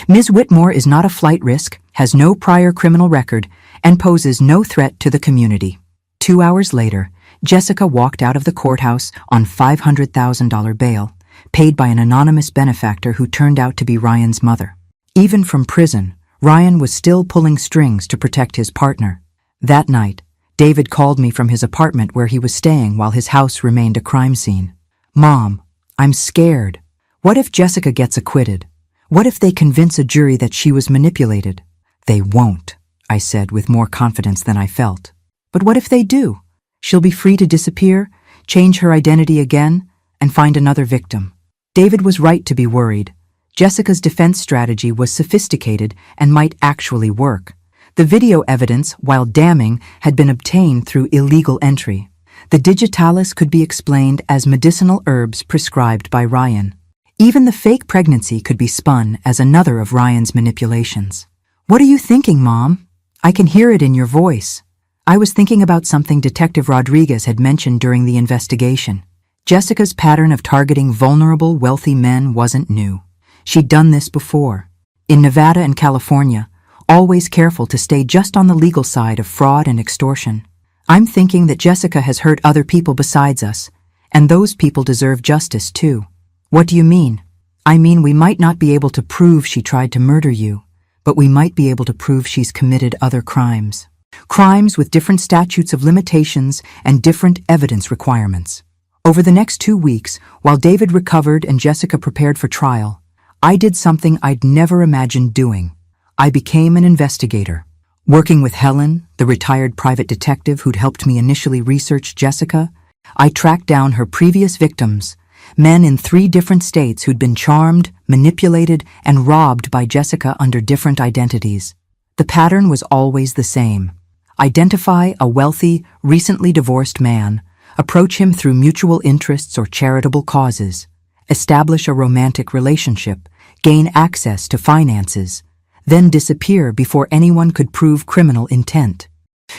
Ms. Whitmore is not a flight risk, has no prior criminal record, and poses no threat to the community. 2 hours later, Jessica walked out of the courthouse on $500,000 bail, paid by an anonymous benefactor who turned out to be Ryan's mother. Even from prison, Ryan was still pulling strings to protect his partner. That night, David called me from his apartment where he was staying while his house remained a crime scene. Mom, I'm scared. What if Jessica gets acquitted? What if they convince a jury that she was manipulated? They won't, I said with more confidence than I felt. But what if they do? She'll be free to disappear, change her identity again, and find another victim. David was right to be worried. Jessica's defense strategy was sophisticated and might actually work. The video evidence, while damning, had been obtained through illegal entry. The digitalis could be explained as medicinal herbs prescribed by Ryan. Even the fake pregnancy could be spun as another of Ryan's manipulations. What are you thinking, Mom? I can hear it in your voice. I was thinking about something Detective Rodriguez had mentioned during the investigation. Jessica's pattern of targeting vulnerable, wealthy men wasn't new. She'd done this before. In Nevada and California, always careful to stay just on the legal side of fraud and extortion. I'm thinking that Jessica has hurt other people besides us, and those people deserve justice too. What do you mean? I mean we might not be able to prove she tried to murder you, but we might be able to prove she's committed other crimes. Crimes with different statutes of limitations and different evidence requirements. Over the next 2 weeks, while David recovered and Jessica prepared for trial, I did something I'd never imagined doing. I became an investigator. Working with Helen, the retired private detective who'd helped me initially research Jessica, I tracked down her previous victims, men in 3 different states who'd been charmed, manipulated, and robbed by Jessica under different identities. The pattern was always the same. Identify a wealthy, recently divorced man, approach him through mutual interests or charitable causes, establish a romantic relationship, gain access to finances, then disappear before anyone could prove criminal intent.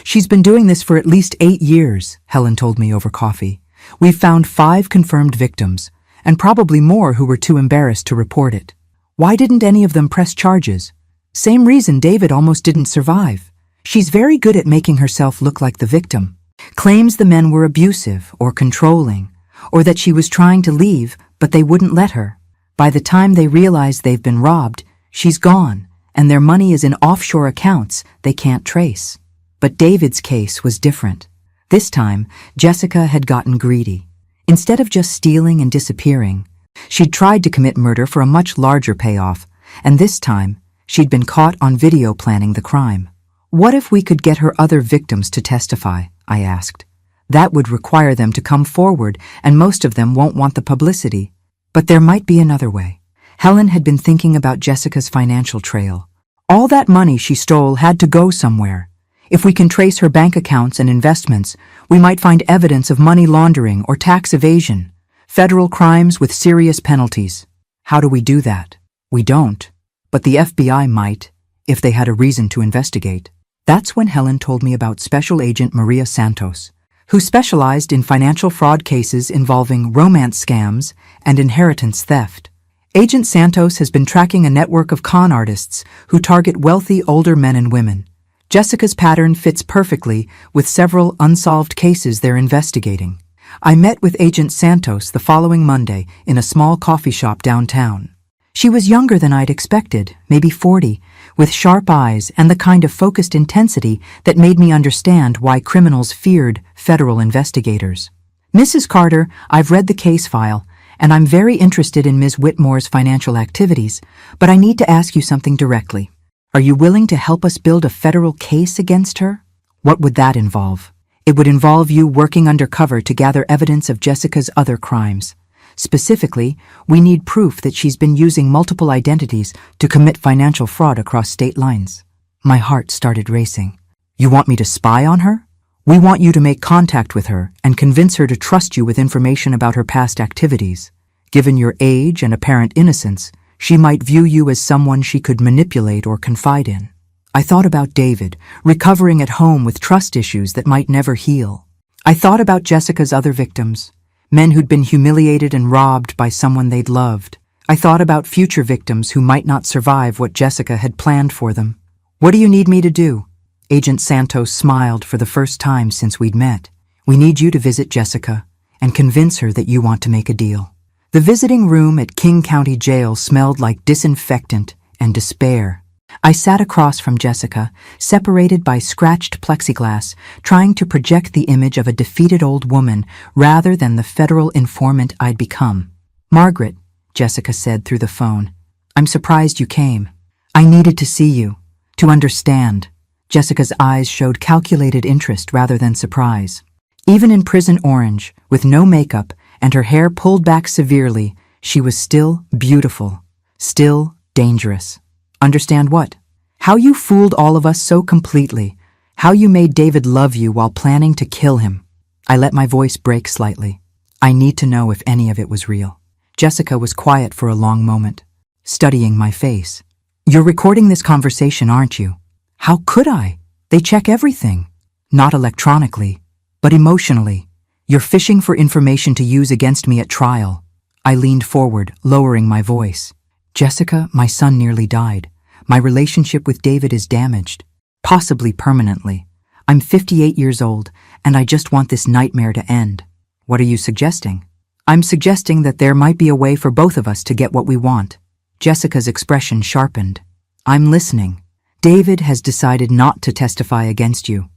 She's been doing this for at least 8 years, Helen told me over coffee. We've found 5 confirmed victims, and probably more who were too embarrassed to report it. Why didn't any of them press charges? Same reason David almost didn't survive. She's very good at making herself look like the victim. Claims the men were abusive or controlling, or that she was trying to leave, but they wouldn't let her. By the time they realize they've been robbed, she's gone, and their money is in offshore accounts they can't trace. But David's case was different. This time, Jessica had gotten greedy. Instead of just stealing and disappearing, she'd tried to commit murder for a much larger payoff, and this time, she'd been caught on video planning the crime. What if we could get her other victims to testify? I asked. That would require them to come forward, and most of them won't want the publicity. But there might be another way. Helen had been thinking about Jessica's financial trail. All that money she stole had to go somewhere. If we can trace her bank accounts and investments, we might find evidence of money laundering or tax evasion, federal crimes with serious penalties. How do we do that? We don't. But the FBI might, if they had a reason to investigate. That's when Helen told me about Special Agent Maria Santos, who specialized in financial fraud cases involving romance scams and inheritance theft. Agent Santos has been tracking a network of con artists who target wealthy older men and women. Jessica's pattern fits perfectly with several unsolved cases they're investigating. I met with Agent Santos the following Monday in a small coffee shop downtown. She was younger than I'd expected, maybe 40, with sharp eyes and the kind of focused intensity that made me understand why criminals feared federal investigators. Mrs. Carter, I've read the case file, and I'm very interested in Ms. Whitmore's financial activities, but I need to ask you something directly. Are you willing to help us build a federal case against her? What would that involve? It would involve you working undercover to gather evidence of Jessica's other crimes. Specifically, we need proof that she's been using multiple identities to commit financial fraud across state lines. My heart started racing. You want me to spy on her? We want you to make contact with her and convince her to trust you with information about her past activities. Given your age and apparent innocence, she might view you as someone she could manipulate or confide in. I thought about David, recovering at home with trust issues that might never heal. I thought about Jessica's other victims, men who'd been humiliated and robbed by someone they'd loved. I thought about future victims who might not survive what Jessica had planned for them. What do you need me to do? Agent Santos smiled for the first time since we'd met. We need you to visit Jessica and convince her that you want to make a deal. The visiting room at King County Jail smelled like disinfectant and despair. I sat across from Jessica, separated by scratched plexiglass, trying to project the image of a defeated old woman rather than the federal informant I'd become. Margaret, Jessica said through the phone, I'm surprised you came. I needed to see you, to understand. Jessica's eyes showed calculated interest rather than surprise. Even in prison orange, with no makeup and her hair pulled back severely, she was still beautiful, still dangerous. Understand what? How you fooled all of us so completely. How you made David love you while planning to kill him. I let my voice break slightly. I need to know if any of it was real. Jessica was quiet for a long moment, studying my face. You're recording this conversation, aren't you? How could I? They check everything. Not electronically, but emotionally. You're fishing for information to use against me at trial. I leaned forward, lowering my voice. Jessica, my son nearly died. My relationship with David is damaged, possibly permanently. I'm 58 years old, and I just want this nightmare to end. What are you suggesting? I'm suggesting that there might be a way for both of us to get what we want. Jessica's expression sharpened. I'm listening. David has decided not to testify against you.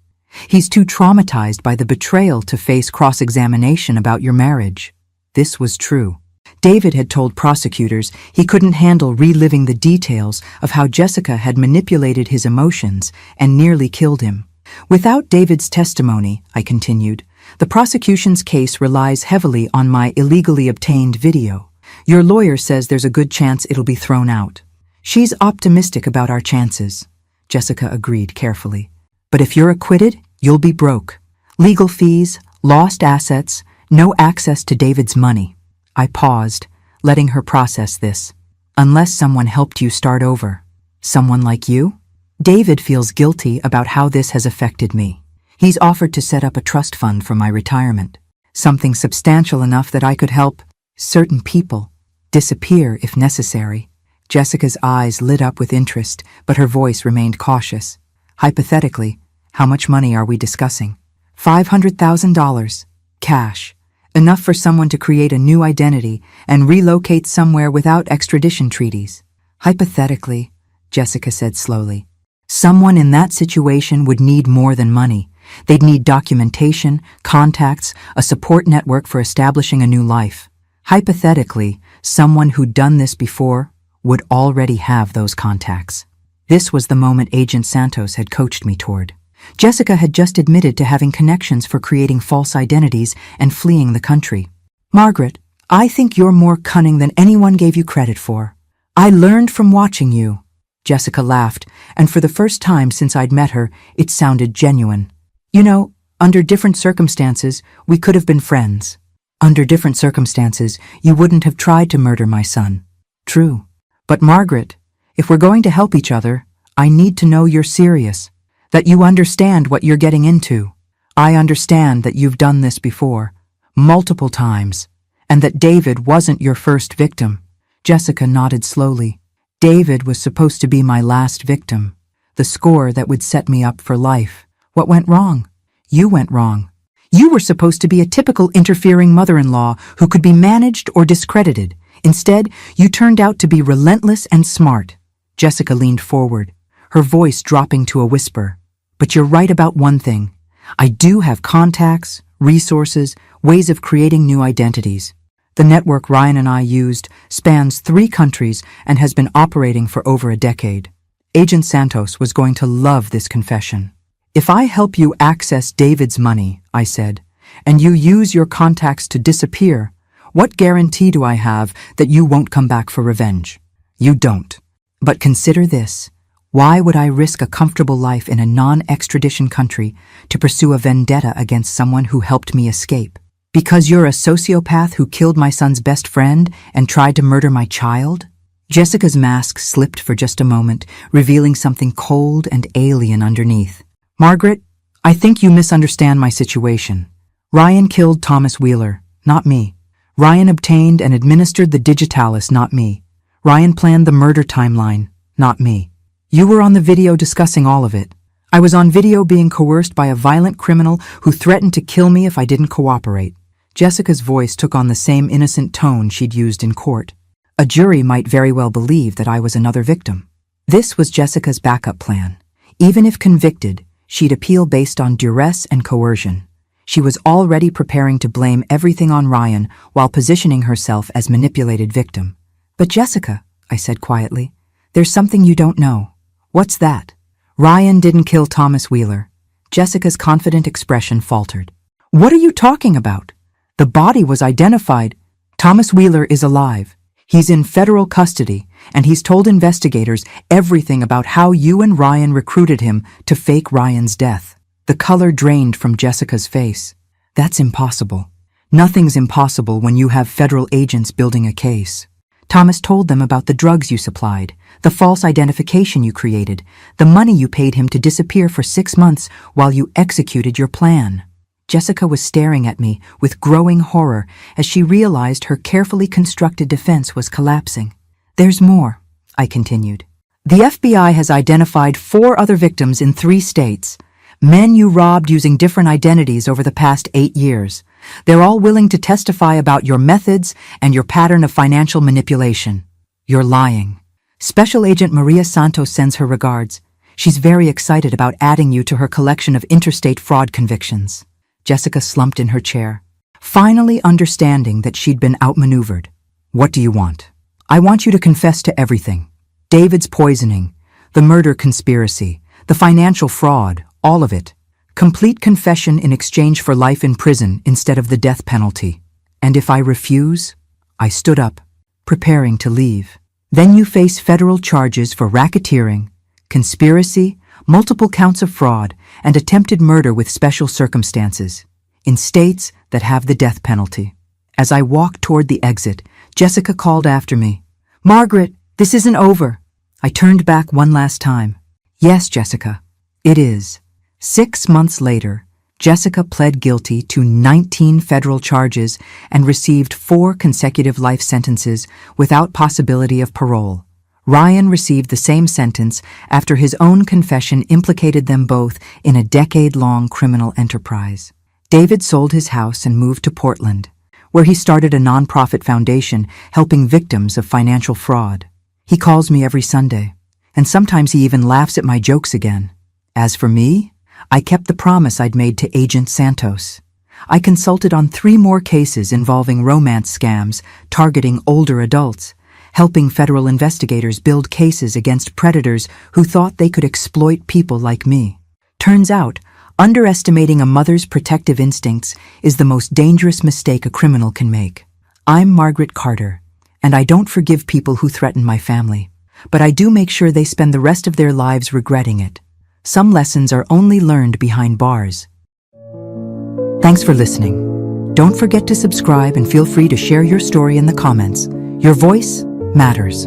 He's too traumatized by the betrayal to face cross-examination about your marriage. This was true. David had told prosecutors he couldn't handle reliving the details of how Jessica had manipulated his emotions and nearly killed him. Without David's testimony, I continued, the prosecution's case relies heavily on my illegally obtained video. Your lawyer says there's a good chance it'll be thrown out. She's optimistic about our chances. Jessica agreed carefully. But if you're acquitted, you'll be broke. Legal fees, lost assets, no access to David's money. I paused, letting her process this. Unless someone helped you start over. Someone like you? David feels guilty about how this has affected me. He's offered to set up a trust fund for my retirement. Something substantial enough that I could help certain people disappear if necessary. Jessica's eyes lit up with interest, but her voice remained cautious. Hypothetically, how much money are we discussing? $500,000. Cash. Enough for someone to create a new identity and relocate somewhere without extradition treaties. Hypothetically, Jessica said slowly. Someone in that situation would need more than money. They'd need documentation, contacts, a support network for establishing a new life. Hypothetically, someone who'd done this before would already have those contacts. This was the moment Agent Santos had coached me toward. Jessica had just admitted to having connections for creating false identities and fleeing the country. Margaret, I think you're more cunning than anyone gave you credit for. I learned from watching you. Jessica laughed, and for the first time since I'd met her, it sounded genuine. You know, under different circumstances, we could have been friends. Under different circumstances, you wouldn't have tried to murder my son. True. But Margaret, if we're going to help each other, I need to know you're serious. That you understand what you're getting into. I understand that you've done this before, multiple times, and that David wasn't your first victim. Jessica nodded slowly. David was supposed to be my last victim, the score that would set me up for life. What went wrong? You went wrong. You were supposed to be a typical interfering mother-in-law who could be managed or discredited. Instead, you turned out to be relentless and smart. Jessica leaned forward, her voice dropping to a whisper. But you're right about one thing. I do have contacts, resources, ways of creating new identities. The network Ryan and I used spans 3 countries and has been operating for over a decade. Agent Santos was going to love this confession. If I help you access David's money, I said, and you use your contacts to disappear, what guarantee do I have that you won't come back for revenge? You don't. But consider this. Why would I risk a comfortable life in a non-extradition country to pursue a vendetta against someone who helped me escape? Because you're a sociopath who killed my son's best friend and tried to murder my child? Jessica's mask slipped for just a moment, revealing something cold and alien underneath. Margaret, I think you misunderstand my situation. Ryan killed Thomas Wheeler, not me. Ryan obtained and administered the digitalis, not me. Ryan planned the murder timeline, not me. You were on the video discussing all of it. I was on video being coerced by a violent criminal who threatened to kill me if I didn't cooperate. Jessica's voice took on the same innocent tone she'd used in court. A jury might very well believe that I was another victim. This was Jessica's backup plan. Even if convicted, she'd appeal based on duress and coercion. She was already preparing to blame everything on Ryan while positioning herself as manipulated victim. But Jessica, I said quietly, there's something you don't know. What's that? Ryan didn't kill Thomas Wheeler. Jessica's confident expression faltered. What are you talking about? The body was identified. Thomas Wheeler is alive. He's in federal custody, and he's told investigators everything about how you and Ryan recruited him to fake Ryan's death. The color drained from Jessica's face. That's impossible. Nothing's impossible when you have federal agents building a case. Thomas told them about the drugs you supplied, the false identification you created, the money you paid him to disappear for 6 months while you executed your plan. Jessica was staring at me with growing horror as she realized her carefully constructed defense was collapsing. There's more, I continued. The FBI has identified 4 other victims in 3 states. Men you robbed using different identities over the past 8 years. They're all willing to testify about your methods and your pattern of financial manipulation. You're lying. Special Agent Maria Santos sends her regards. She's very excited about adding you to her collection of interstate fraud convictions. Jessica slumped in her chair, finally understanding that she'd been outmaneuvered. What do you want? I want you to confess to everything. David's poisoning, the murder conspiracy, the financial fraud, all of it. Complete confession in exchange for life in prison instead of the death penalty. And if I refuse? I stood up, preparing to leave. Then you face federal charges for racketeering, conspiracy, multiple counts of fraud, and attempted murder with special circumstances, in states that have the death penalty. As I walked toward the exit, Jessica called after me. Margaret, this isn't over. I turned back one last time. Yes, Jessica, it is. 6 months later, Jessica pled guilty to 19 federal charges and received 4 consecutive life sentences without possibility of parole. Ryan received the same sentence after his own confession implicated them both in a decade-long criminal enterprise. David sold his house and moved to Portland, where he started a nonprofit foundation helping victims of financial fraud. He calls me every Sunday, and sometimes he even laughs at my jokes again. As for me, I kept the promise I'd made to Agent Santos. I consulted on 3 more cases involving romance scams targeting older adults, helping federal investigators build cases against predators who thought they could exploit people like me. Turns out, underestimating a mother's protective instincts is the most dangerous mistake a criminal can make. I'm Margaret Carter, and I don't forgive people who threaten my family, but I do make sure they spend the rest of their lives regretting it. Some lessons are only learned behind bars. Thanks for listening. Don't forget to subscribe and feel free to share your story in the comments. Your voice matters.